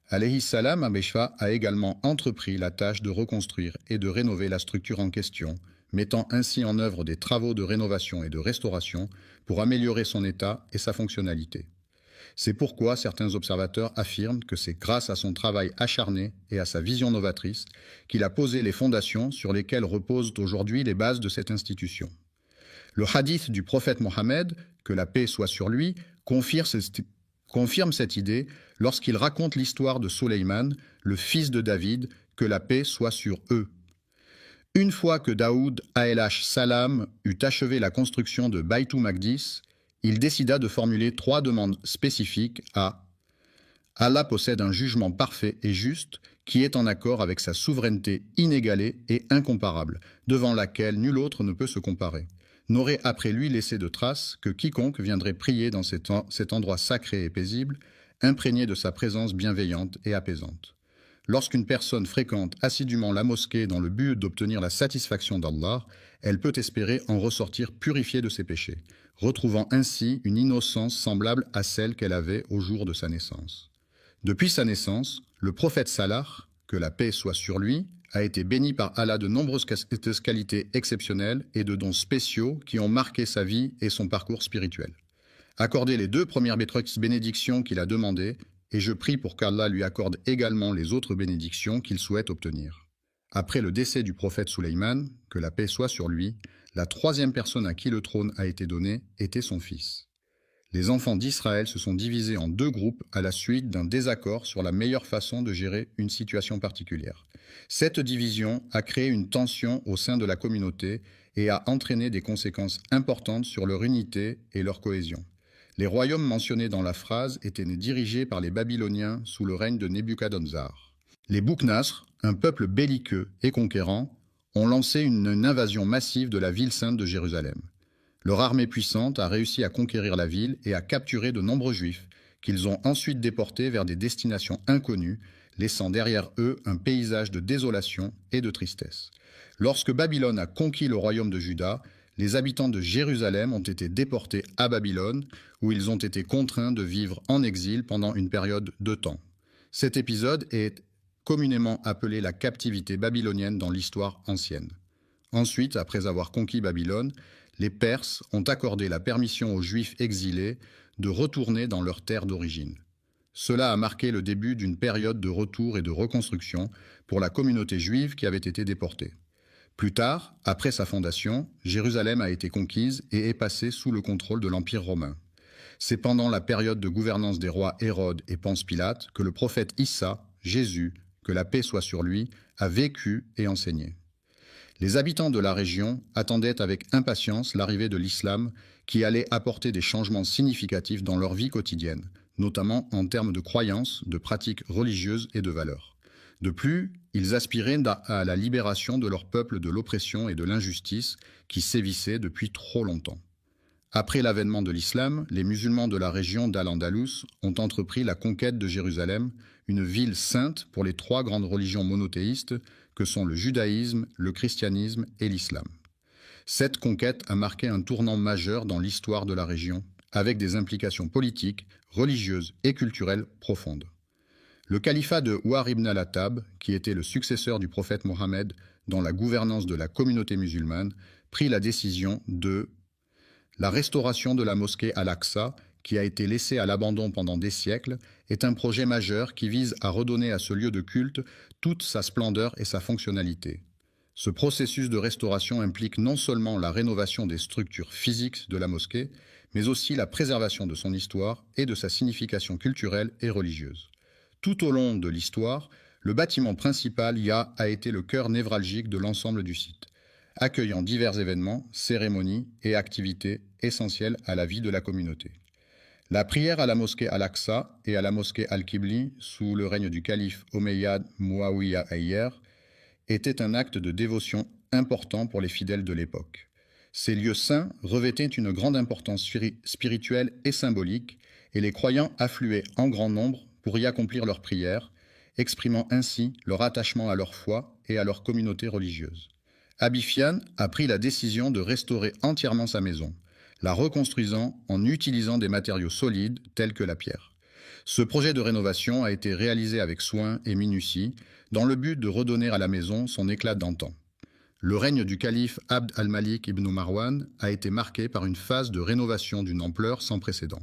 Alayhi salam Abeshfa a également entrepris la tâche de reconstruire et de rénover la structure en question, mettant ainsi en œuvre des travaux de rénovation et de restauration pour améliorer son état et sa fonctionnalité. C'est pourquoi certains observateurs affirment que c'est grâce à son travail acharné et à sa vision novatrice qu'il a posé les fondations sur lesquelles reposent aujourd'hui les bases de cette institution. Le hadith du prophète Mohammed, que la paix soit sur lui, confirme cette idée lorsqu'il raconte l'histoire de Souleyman, le fils de David, que la paix soit sur eux. Une fois que Daoud alayhi salam eut achevé la construction de Baytul Maqdis, il décida de formuler 3 demandes spécifiques à Allah possède un jugement parfait et juste qui est en accord avec sa souveraineté inégalée et incomparable, devant laquelle nul autre ne peut se comparer. N'aurait après lui laissé de traces que quiconque viendrait prier dans cet endroit sacré et paisible, imprégné de sa présence bienveillante et apaisante. Lorsqu'une personne fréquente assidûment la mosquée dans le but d'obtenir la satisfaction d'Allah, elle peut espérer en ressortir purifiée de ses péchés, retrouvant ainsi une innocence semblable à celle qu'elle avait au jour de sa naissance. Depuis sa naissance, le prophète Salah, que la paix soit sur lui, a été béni par Allah de nombreuses qualités exceptionnelles et de dons spéciaux qui ont marqué sa vie et son parcours spirituel. Accordez les 2 premières bénédictions qu'il a demandées, et je prie pour qu'Allah lui accorde également les autres bénédictions qu'il souhaite obtenir. Après le décès du prophète Souleyman, que la paix soit sur lui, la 3e personne à qui le trône a été donné était son fils. Les enfants d'Israël se sont divisés en 2 groupes à la suite d'un désaccord sur la meilleure façon de gérer une situation particulière. Cette division a créé une tension au sein de la communauté et a entraîné des conséquences importantes sur leur unité et leur cohésion. Les royaumes mentionnés dans la phrase étaient dirigés par les Babyloniens sous le règne de Nebuchadnezzar. Les Boukhnas, un peuple belliqueux et conquérant, ont lancé une invasion massive de la ville sainte de Jérusalem. Leur armée puissante a réussi à conquérir la ville et à capturer de nombreux juifs, qu'ils ont ensuite déportés vers des destinations inconnues, laissant derrière eux un paysage de désolation et de tristesse. Lorsque Babylone a conquis le royaume de Juda, les habitants de Jérusalem ont été déportés à Babylone, où ils ont été contraints de vivre en exil pendant une période de temps. Cet épisode est communément appelé la captivité babylonienne dans l'histoire ancienne. Ensuite, après avoir conquis Babylone, les Perses ont accordé la permission aux Juifs exilés de retourner dans leur terre d'origine. Cela a marqué le début d'une période de retour et de reconstruction pour la communauté juive qui avait été déportée. Plus tard, après sa fondation, Jérusalem a été conquise et est passée sous le contrôle de l'Empire romain. C'est pendant la période de gouvernance des rois Hérode et Ponce Pilate que le prophète Issa, Jésus, que la paix soit sur lui, a vécu et enseigné. Les habitants de la région attendaient avec impatience l'arrivée de l'islam qui allait apporter des changements significatifs dans leur vie quotidienne, notamment en termes de croyances, de pratiques religieuses et de valeurs. De plus, ils aspiraient à la libération de leur peuple de l'oppression et de l'injustice qui sévissaient depuis trop longtemps. Après l'avènement de l'islam, les musulmans de la région d'Al-Andalus ont entrepris la conquête de Jérusalem, une ville sainte pour les 3 grandes religions monothéistes que sont le judaïsme, le christianisme et l'islam. Cette conquête a marqué un tournant majeur dans l'histoire de la région, avec des implications politiques, religieuses et culturelles profondes. Le califat de Ouar ibn al-Attab, qui était le successeur du prophète Mohammed dans la gouvernance de la communauté musulmane, prit la décision de la restauration de la mosquée Al-Aqsa, qui a été laissée à l'abandon pendant des siècles, est un projet majeur qui vise à redonner à ce lieu de culte toute sa splendeur et sa fonctionnalité. Ce processus de restauration implique non seulement la rénovation des structures physiques de la mosquée, mais aussi la préservation de son histoire et de sa signification culturelle et religieuse. Tout au long de l'histoire, le bâtiment principal a été le cœur névralgique de l'ensemble du site, accueillant divers événements, cérémonies et activités essentielles à la vie de la communauté. La prière à la mosquée Al-Aqsa et à la mosquée Al-Qibli, sous le règne du calife Omeyyade Mouawiya Ayyer, était un acte de dévotion important pour les fidèles de l'époque. Ces lieux saints revêtaient une grande importance spirituelle et symbolique, et les croyants affluaient en grand nombre pour y accomplir leurs prières, exprimant ainsi leur attachement à leur foi et à leur communauté religieuse. Abifian a pris la décision de restaurer entièrement sa maison, la reconstruisant en utilisant des matériaux solides tels que la pierre. Ce projet de rénovation a été réalisé avec soin et minutie, dans le but de redonner à la maison son éclat d'antan. Le règne du calife Abd al-Malik ibn Marwan a été marqué par une phase de rénovation d'une ampleur sans précédent.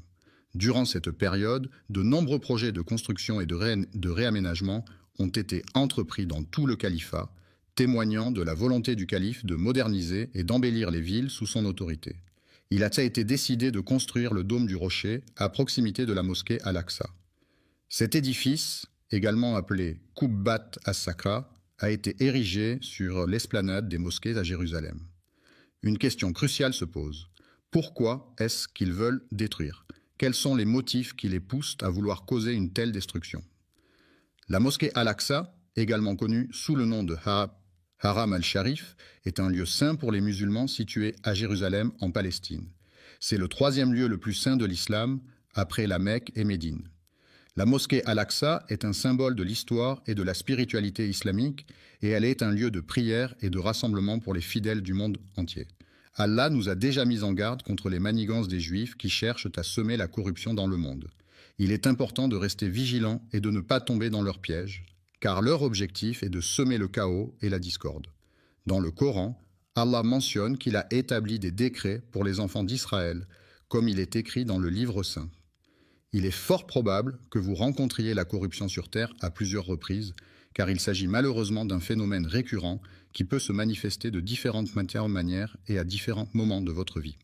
Durant cette période, de nombreux projets de construction et de réaménagement ont été entrepris dans tout le califat, témoignant de la volonté du calife de moderniser et d'embellir les villes sous son autorité. Il a été décidé de construire le dôme du rocher à proximité de la mosquée Al-Aqsa. Cet édifice, également appelé Qubbat as-Sakra, a été érigé sur l'esplanade des mosquées à Jérusalem. Une question cruciale se pose. Pourquoi est-ce qu'ils veulent détruire? Quels sont les motifs qui les poussent à vouloir causer une telle destruction? La mosquée Al-Aqsa, également connue sous le nom de Haram al-Sharif, est un lieu saint pour les musulmans situé à Jérusalem, en Palestine. C'est le troisième lieu le plus saint de l'islam, après la Mecque et Médine. La mosquée Al-Aqsa est un symbole de l'histoire et de la spiritualité islamique, et elle est un lieu de prière et de rassemblement pour les fidèles du monde entier. Allah nous a déjà mis en garde contre les manigances des Juifs qui cherchent à semer la corruption dans le monde. Il est important de rester vigilant et de ne pas tomber dans leurs pièges, car leur objectif est de semer le chaos et la discorde. Dans le Coran, Allah mentionne qu'il a établi des décrets pour les enfants d'Israël, comme il est écrit dans le Livre saint. Il est fort probable que vous rencontriez la corruption sur Terre à plusieurs reprises, car il s'agit malheureusement d'un phénomène récurrent qui peut se manifester de différentes manières et à différents moments de votre vie.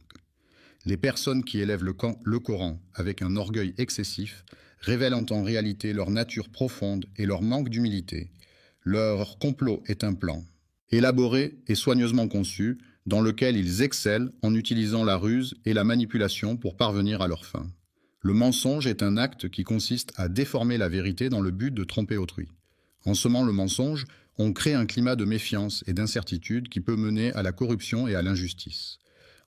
Les personnes qui élèvent le Coran avec un orgueil excessif révèlent en réalité leur nature profonde et leur manque d'humilité. Leur complot est un plan, élaboré et soigneusement conçu, dans lequel ils excellent en utilisant la ruse et la manipulation pour parvenir à leur fin. Le mensonge est un acte qui consiste à déformer la vérité dans le but de tromper autrui. En semant le mensonge, on crée un climat de méfiance et d'incertitude qui peut mener à la corruption et à l'injustice.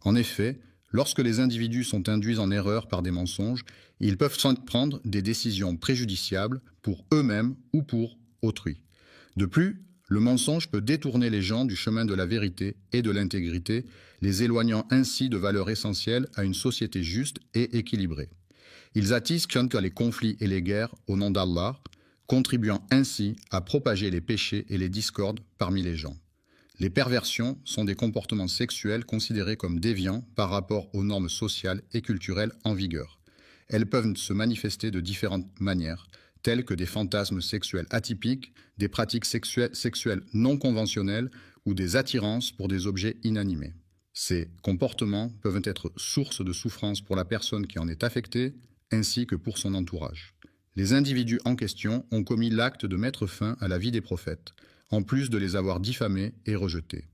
En effet, lorsque les individus sont induits en erreur par des mensonges, ils peuvent prendre des décisions préjudiciables pour eux-mêmes ou pour autrui. De plus, le mensonge peut détourner les gens du chemin de la vérité et de l'intégrité, les éloignant ainsi de valeurs essentielles à une société juste et équilibrée. Ils attisent les conflits et les guerres au nom d'Allah, contribuant ainsi à propager les péchés et les discordes parmi les gens. Les perversions sont des comportements sexuels considérés comme déviants par rapport aux normes sociales et culturelles en vigueur. Elles peuvent se manifester de différentes manières, telles que des fantasmes sexuels atypiques, des pratiques sexuelles non conventionnelles ou des attirances pour des objets inanimés. Ces comportements peuvent être source de souffrance pour la personne qui en est affectée, ainsi que pour son entourage. Les individus en question ont commis l'acte de mettre fin à la vie des prophètes, en plus de les avoir diffamés et rejetés.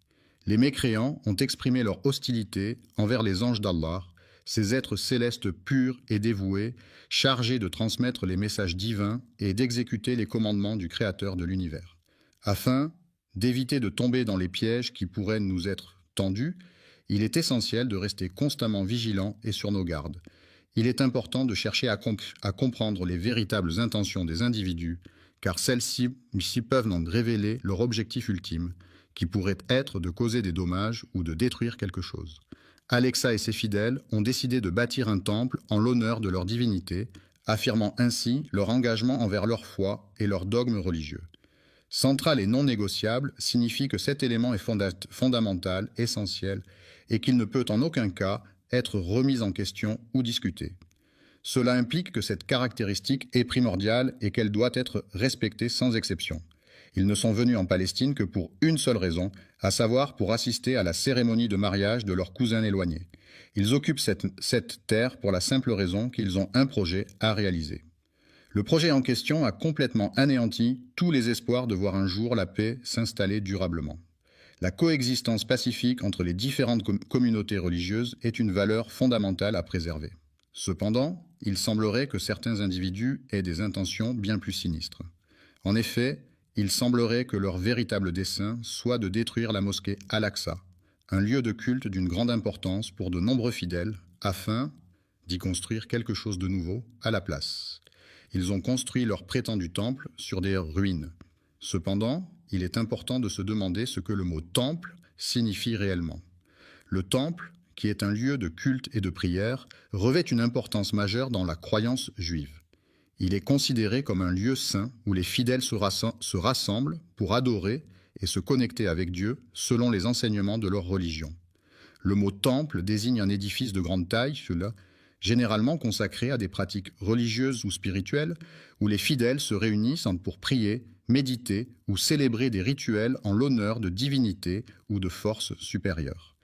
Les mécréants ont exprimé leur hostilité envers les anges d'Allah, ces êtres célestes purs et dévoués, chargés de transmettre les messages divins et d'exécuter les commandements du Créateur de l'univers. Afin d'éviter de tomber dans les pièges qui pourraient nous être tendus, il est essentiel de rester constamment vigilant et sur nos gardes. Il est important de chercher à comprendre les véritables intentions des individus, car celles-ci peuvent en révéler leur objectif ultime, qui pourrait être de causer des dommages ou de détruire quelque chose. Alexa et ses fidèles ont décidé de bâtir un temple en l'honneur de leur divinité, affirmant ainsi leur engagement envers leur foi et leur dogme religieux. Central et non négociable signifie que cet élément est fondamental, essentiel, et qu'il ne peut en aucun cas être remise en question ou discutée. Cela implique que cette caractéristique est primordiale et qu'elle doit être respectée sans exception. Ils ne sont venus en Palestine que pour une seule raison, à savoir pour assister à la cérémonie de mariage de leur cousin éloigné. Ils occupent cette terre pour la simple raison qu'ils ont un projet à réaliser. Le projet en question a complètement anéanti tous les espoirs de voir un jour la paix s'installer durablement. La coexistence pacifique entre les différentes communautés religieuses est une valeur fondamentale à préserver. Cependant, il semblerait que certains individus aient des intentions bien plus sinistres. En effet, il semblerait que leur véritable dessein soit de détruire la mosquée Al-Aqsa, un lieu de culte d'une grande importance pour de nombreux fidèles, afin d'y construire quelque chose de nouveau à la place. Ils ont construit leur prétendu temple sur des ruines. Cependant, il est important de se demander ce que le mot « temple » signifie réellement. Le temple, qui est un lieu de culte et de prière, revêt une importance majeure dans la croyance juive. Il est considéré comme un lieu saint où les fidèles se rassemblent pour adorer et se connecter avec Dieu selon les enseignements de leur religion. Le mot « temple » désigne un édifice de grande taille, généralement consacrées à des pratiques religieuses ou spirituelles, où les fidèles se réunissent pour prier, méditer ou célébrer des rituels en l'honneur de divinités ou de forces supérieures.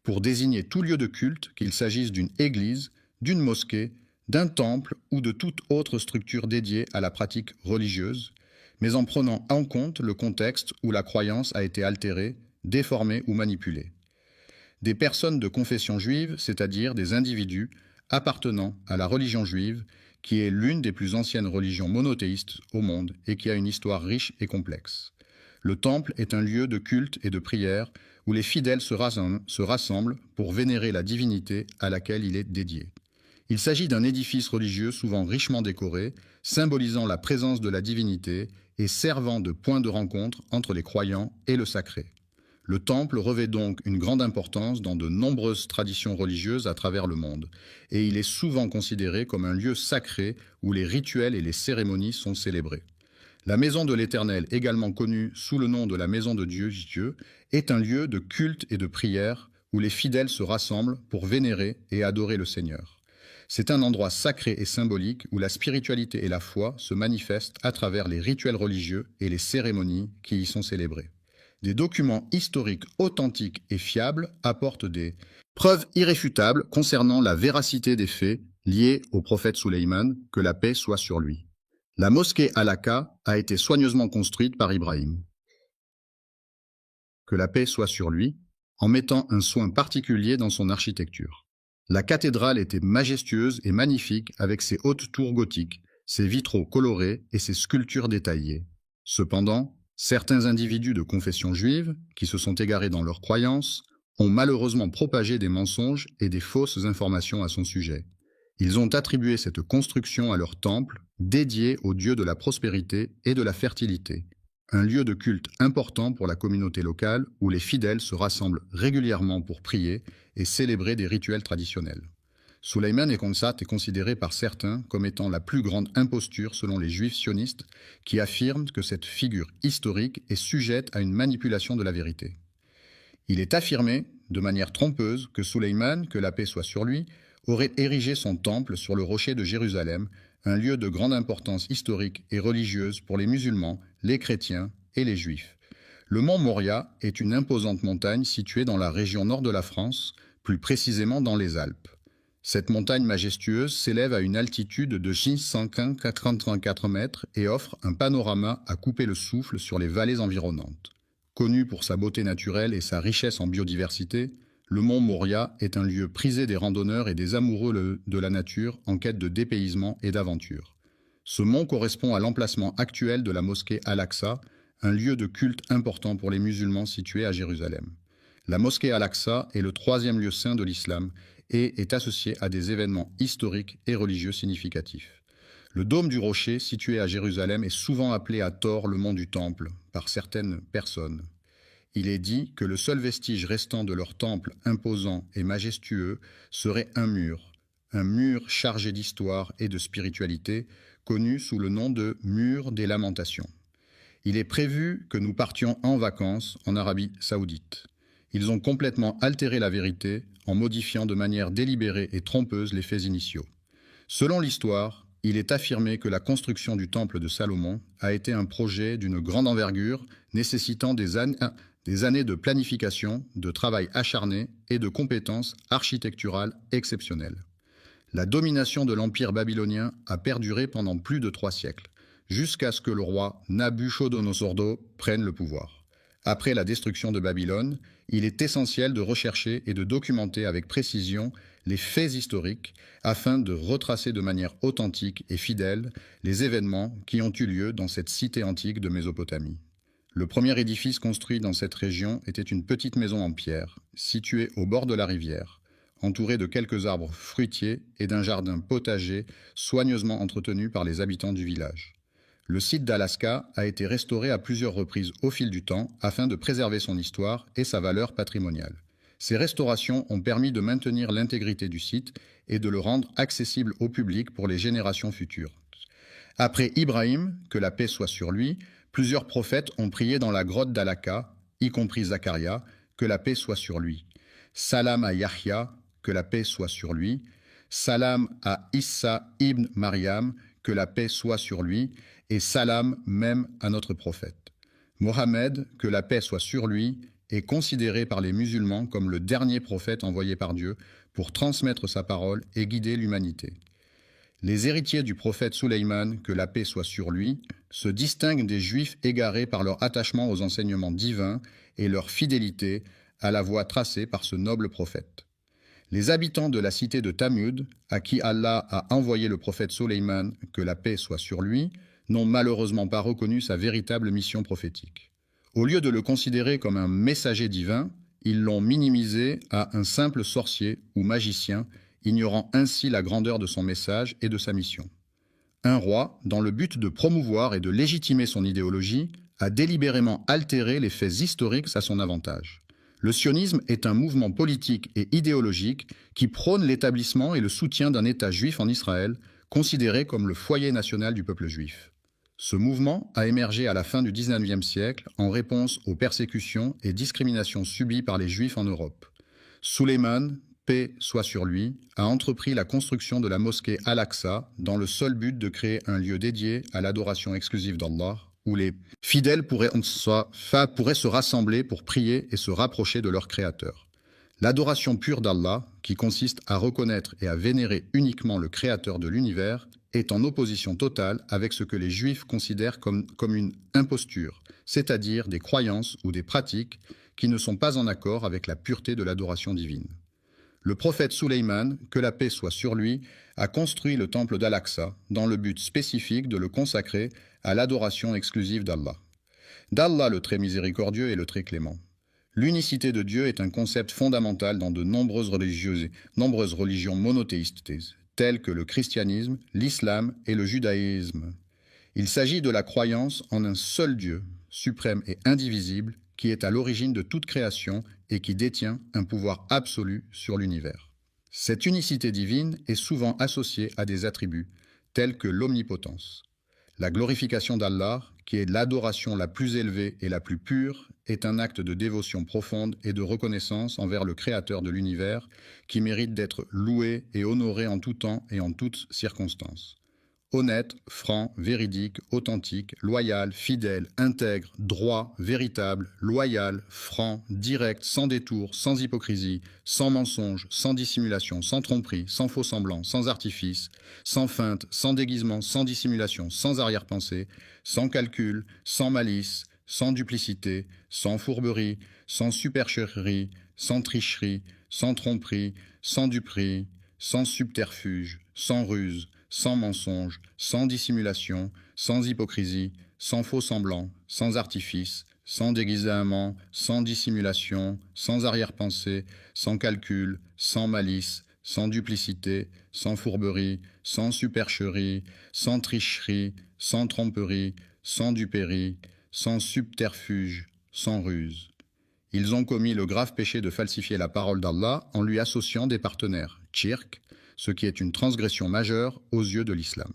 Pour désigner tout lieu de culte, qu'il s'agisse d'une église, d'une mosquée, d'un temple ou de toute autre structure dédiée à la pratique religieuse, mais en prenant en compte le contexte où la croyance a été altérée, déformée ou manipulée. Des personnes de confession juive, c'est-à-dire des individus appartenant à la religion juive, qui est l'une des plus anciennes religions monothéistes au monde et qui a une histoire riche et complexe. Le temple est un lieu de culte et de prière où les fidèles se rassemblent pour vénérer la divinité à laquelle il est dédié. Il s'agit d'un édifice religieux souvent richement décoré, symbolisant la présence de la divinité et servant de point de rencontre entre les croyants et le sacré. Le temple revêt donc une grande importance dans de nombreuses traditions religieuses à travers le monde, et il est souvent considéré comme un lieu sacré où les rituels et les cérémonies sont célébrés. La maison de l'Éternel, également connue sous le nom de la maison de Dieu, est un lieu de culte et de prière où les fidèles se rassemblent pour vénérer et adorer le Seigneur. C'est un endroit sacré et symbolique où la spiritualité et la foi se manifestent à travers les rituels religieux et les cérémonies qui y sont célébrées. Des documents historiques authentiques et fiables apportent des preuves irréfutables concernant la véracité des faits liés au prophète Sulayman, que la paix soit sur lui. La mosquée Al-Aqsa a été soigneusement construite par Ibrahim, que la paix soit sur lui, en mettant un soin particulier dans son architecture. La cathédrale était majestueuse et magnifique avec ses hautes tours gothiques, ses vitraux colorés et ses sculptures détaillées. Cependant, certains individus de confession juive, qui se sont égarés dans leurs croyances, ont malheureusement propagé des mensonges et des fausses informations à son sujet. Ils ont attribué cette construction à leur temple, dédié au dieu de la prospérité et de la fertilité, un lieu de culte important pour la communauté locale où les fidèles se rassemblent régulièrement pour prier et célébrer des rituels traditionnels. Sulayman est considéré par certains comme étant la plus grande imposture selon les juifs sionistes qui affirment que cette figure historique est sujette à une manipulation de la vérité. Il est affirmé, de manière trompeuse, que Sulayman, que la paix soit sur lui, aurait érigé son temple sur le rocher de Jérusalem, un lieu de grande importance historique et religieuse pour les musulmans, les chrétiens et les juifs. Le mont Moria est une imposante montagne située dans la région nord de la France, plus précisément dans les Alpes. Cette montagne majestueuse s'élève à une altitude de 684 mètres et offre un panorama à couper le souffle sur les vallées environnantes. Connu pour sa beauté naturelle et sa richesse en biodiversité, le mont Moria est un lieu prisé des randonneurs et des amoureux de la nature en quête de dépaysement et d'aventure. Ce mont correspond à l'emplacement actuel de la mosquée Al-Aqsa, un lieu de culte important pour les musulmans situé à Jérusalem. La mosquée Al-Aqsa est le troisième lieu saint de l'islam et est associé à des événements historiques et religieux significatifs. Le dôme du rocher, situé à Jérusalem, est souvent appelé à tort le mont du Temple par certaines personnes. Il est dit que le seul vestige restant de leur temple imposant et majestueux serait un mur chargé d'histoire et de spiritualité, connu sous le nom de mur des lamentations. Il est prévu que nous partions en vacances en Arabie Saoudite. Ils ont complètement altéré la vérité en modifiant de manière délibérée et trompeuse les faits initiaux. Selon l'histoire, il est affirmé que la construction du temple de Salomon a été un projet d'une grande envergure nécessitant des années de planification, de travail acharné et de compétences architecturales exceptionnelles. La domination de l'Empire babylonien a perduré pendant plus de 3 siècles, jusqu'à ce que le roi Nabuchodonosor II prenne le pouvoir. Après la destruction de Babylone, il est essentiel de rechercher et de documenter avec précision les faits historiques afin de retracer de manière authentique et fidèle les événements qui ont eu lieu dans cette cité antique de Mésopotamie. Le premier édifice construit dans cette région était une petite maison en pierre, située au bord de la rivière, entourée de quelques arbres fruitiers et d'un jardin potager soigneusement entretenu par les habitants du village. Le site d'Al-Aqsa a été restauré à plusieurs reprises au fil du temps afin de préserver son histoire et sa valeur patrimoniale. Ces restaurations ont permis de maintenir l'intégrité du site et de le rendre accessible au public pour les générations futures. Après Ibrahim, que la paix soit sur lui, plusieurs prophètes ont prié dans la grotte d'Al-Aqsa, y compris Zacharia, que la paix soit sur lui. Salam à Yahya, que la paix soit sur lui. salam à Issa ibn Maryam, que la paix soit sur lui, et salam même à notre prophète. Mohammed, que la paix soit sur lui, est considéré par les musulmans comme le dernier prophète envoyé par Dieu pour transmettre sa parole et guider l'humanité. Les héritiers du prophète Sulayman, que la paix soit sur lui, se distinguent des juifs égarés par leur attachement aux enseignements divins et leur fidélité à la voie tracée par ce noble prophète. Les habitants de la cité de Tamud, à qui Allah a envoyé le prophète Sulayman, que la paix soit sur lui, n'ont malheureusement pas reconnu sa véritable mission prophétique. Au lieu de le considérer comme un messager divin, ils l'ont minimisé à un simple sorcier ou magicien, ignorant ainsi la grandeur de son message et de sa mission. Un roi, dans le but de promouvoir et de légitimer son idéologie, a délibérément altéré les faits historiques à son avantage. Le sionisme est un mouvement politique et idéologique qui prône l'établissement et le soutien d'un État juif en Israël, considéré comme le foyer national du peuple juif. Ce mouvement a émergé à la fin du XIXe siècle en réponse aux persécutions et discriminations subies par les Juifs en Europe. Sulayman, paix soit sur lui, a entrepris la construction de la mosquée Al-Aqsa dans le seul but de créer un lieu dédié à l'adoration exclusive d'Allah, où les fidèles pourraient se rassembler pour prier et se rapprocher de leur Créateur. L'adoration pure d'Allah, qui consiste à reconnaître et à vénérer uniquement le Créateur de l'univers, est en opposition totale avec ce que les Juifs considèrent comme une imposture, c'est-à-dire des croyances ou des pratiques qui ne sont pas en accord avec la pureté de l'adoration divine. Le prophète Sulayman, que la paix soit sur lui, a construit le temple d'Al-Aqsa dans le but spécifique de le consacrer à l'adoration exclusive d'Allah. D'Allah le très miséricordieux et le très clément. L'unicité de Dieu est un concept fondamental dans de nombreuses religions monothéistes, telles que le christianisme, l'islam et le judaïsme. Il s'agit de la croyance en un seul Dieu, suprême et indivisible, qui est à l'origine de toute création et qui détient un pouvoir absolu sur l'univers. Cette unicité divine est souvent associée à des attributs, tels que l'omnipotence. La glorification d'Allah, qui est l'adoration la plus élevée et la plus pure, est un acte de dévotion profonde et de reconnaissance envers le Créateur de l'univers, qui mérite d'être loué et honoré en tout temps et en toutes circonstances. Honnête, franc, véridique, authentique, loyal, fidèle, intègre, droit, véritable, loyal, franc, direct, sans détour, sans hypocrisie, sans mensonge, sans dissimulation, sans tromperie, sans faux semblant, sans artifice, sans feinte, sans déguisement, sans dissimulation, sans arrière-pensée, sans calcul, sans malice, sans duplicité, sans fourberie, sans supercherie, sans tricherie, sans tromperie, sans duperie, sans subterfuge, sans ruse, sans mensonge, sans dissimulation, sans hypocrisie, sans faux semblant, sans artifice, sans déguisement, sans dissimulation, sans arrière-pensée, sans calcul, sans malice, sans duplicité, sans fourberie, sans supercherie, sans tricherie, sans tromperie, sans duperie, sans subterfuge, sans ruse. Ils ont commis le grave péché de falsifier la parole d'Allah en lui associant des partenaires, shirk, ce qui est une transgression majeure aux yeux de l'islam.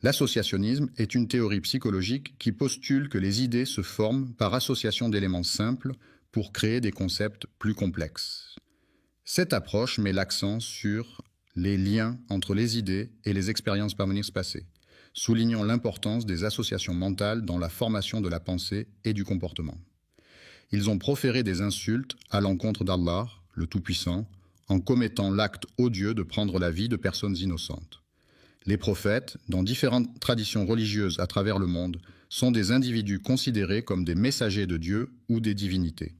L'associationnisme est une théorie psychologique qui postule que les idées se forment par association d'éléments simples pour créer des concepts plus complexes. Cette approche met l'accent sur les liens entre les idées et les expériences passées, soulignant l'importance des associations mentales dans la formation de la pensée et du comportement. Ils ont proféré des insultes à l'encontre d'Allah, le Tout-Puissant, en commettant l'acte odieux de prendre la vie de personnes innocentes. Les prophètes, dans différentes traditions religieuses à travers le monde, sont des individus considérés comme des messagers de Dieu ou des divinités.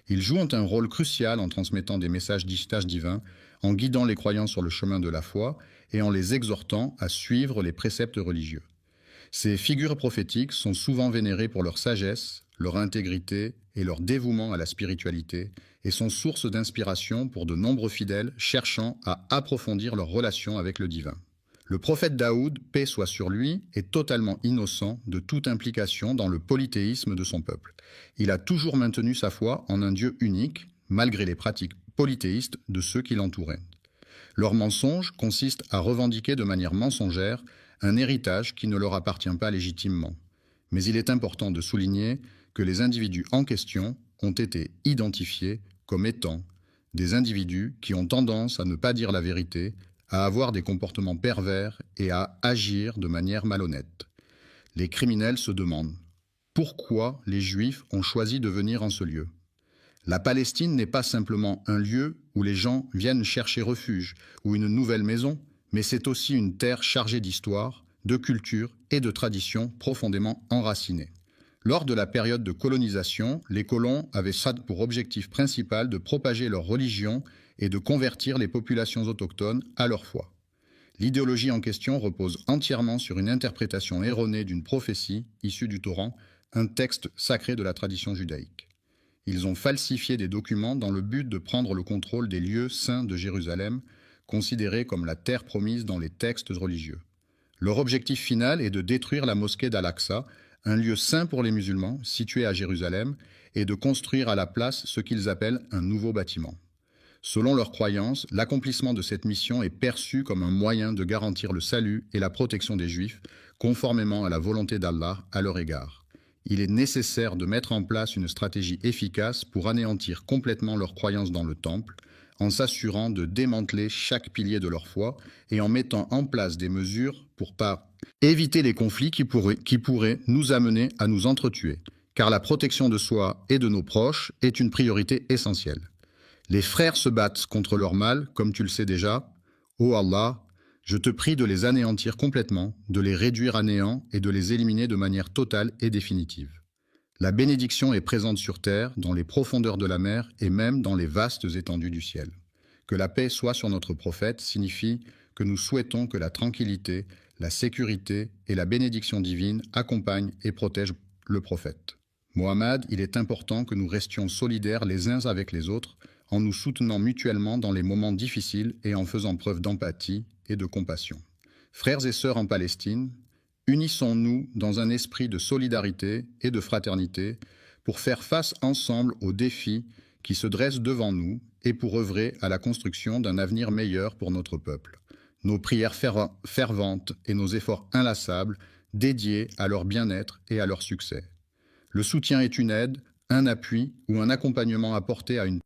Ils jouent un rôle crucial en transmettant des messages divins, en guidant les croyants sur le chemin de la foi et en les exhortant à suivre les préceptes religieux. Ces figures prophétiques sont souvent vénérées pour leur sagesse, leur intégrité et leur dévouement à la spiritualité, et sont source d'inspiration pour de nombreux fidèles cherchant à approfondir leur relation avec le divin. Le prophète Daoud, paix soit sur lui, est totalement innocent de toute implication dans le polythéisme de son peuple. Il a toujours maintenu sa foi en un Dieu unique, malgré les pratiques polythéistes de ceux qui l'entouraient. Leur mensonge consiste à revendiquer de manière mensongère un héritage qui ne leur appartient pas légitimement. Mais il est important de souligner que les individus en question ont été identifiés comme étant des individus qui ont tendance à ne pas dire la vérité, à avoir des comportements pervers et à agir de manière malhonnête. Les criminels se demandent pourquoi les Juifs ont choisi de venir en ce lieu. La Palestine n'est pas simplement un lieu où les gens viennent chercher refuge ou une nouvelle maison, mais c'est aussi une terre chargée d'histoire, de culture et de traditions profondément enracinées. Lors de la période de colonisation, les colons avaient pour objectif principal de propager leur religion et de convertir les populations autochtones à leur foi. L'idéologie en question repose entièrement sur une interprétation erronée d'une prophétie issue du Coran, un texte sacré de la tradition judaïque. Ils ont falsifié des documents dans le but de prendre le contrôle des lieux saints de Jérusalem, considérés comme la terre promise dans les textes religieux. Leur objectif final est de détruire la mosquée d'Al-Aqsa, un lieu saint pour les musulmans, situé à Jérusalem, et de construire à la place ce qu'ils appellent un nouveau bâtiment. Selon leurs croyances, l'accomplissement de cette mission est perçu comme un moyen de garantir le salut et la protection des Juifs, conformément à la volonté d'Allah à leur égard. Il est nécessaire de mettre en place une stratégie efficace pour anéantir complètement leurs croyances dans le temple, en s'assurant de démanteler chaque pilier de leur foi et en mettant en place des mesures pour éviter les conflits qui pourraient nous amener à nous entretuer, car la protection de soi et de nos proches est une priorité essentielle. Les frères se battent contre leur mal, comme tu le sais déjà. Ô Allah, je te prie de les anéantir complètement, de les réduire à néant et de les éliminer de manière totale et définitive. La bénédiction est présente sur terre, dans les profondeurs de la mer et même dans les vastes étendues du ciel. Que la paix soit sur notre prophète signifie que nous souhaitons que la tranquillité, la sécurité et la bénédiction divine accompagnent et protègent le prophète. Mohammed, il est important que nous restions solidaires les uns avec les autres, en nous soutenant mutuellement dans les moments difficiles et en faisant preuve d'empathie et de compassion. Frères et sœurs en Palestine, unissons-nous dans un esprit de solidarité et de fraternité pour faire face ensemble aux défis qui se dressent devant nous et pour œuvrer à la construction d'un avenir meilleur pour notre peuple. Nos prières ferventes et nos efforts inlassables dédiés à leur bien-être et à leur succès. Le soutien est une aide, un appui ou un accompagnement apporté à une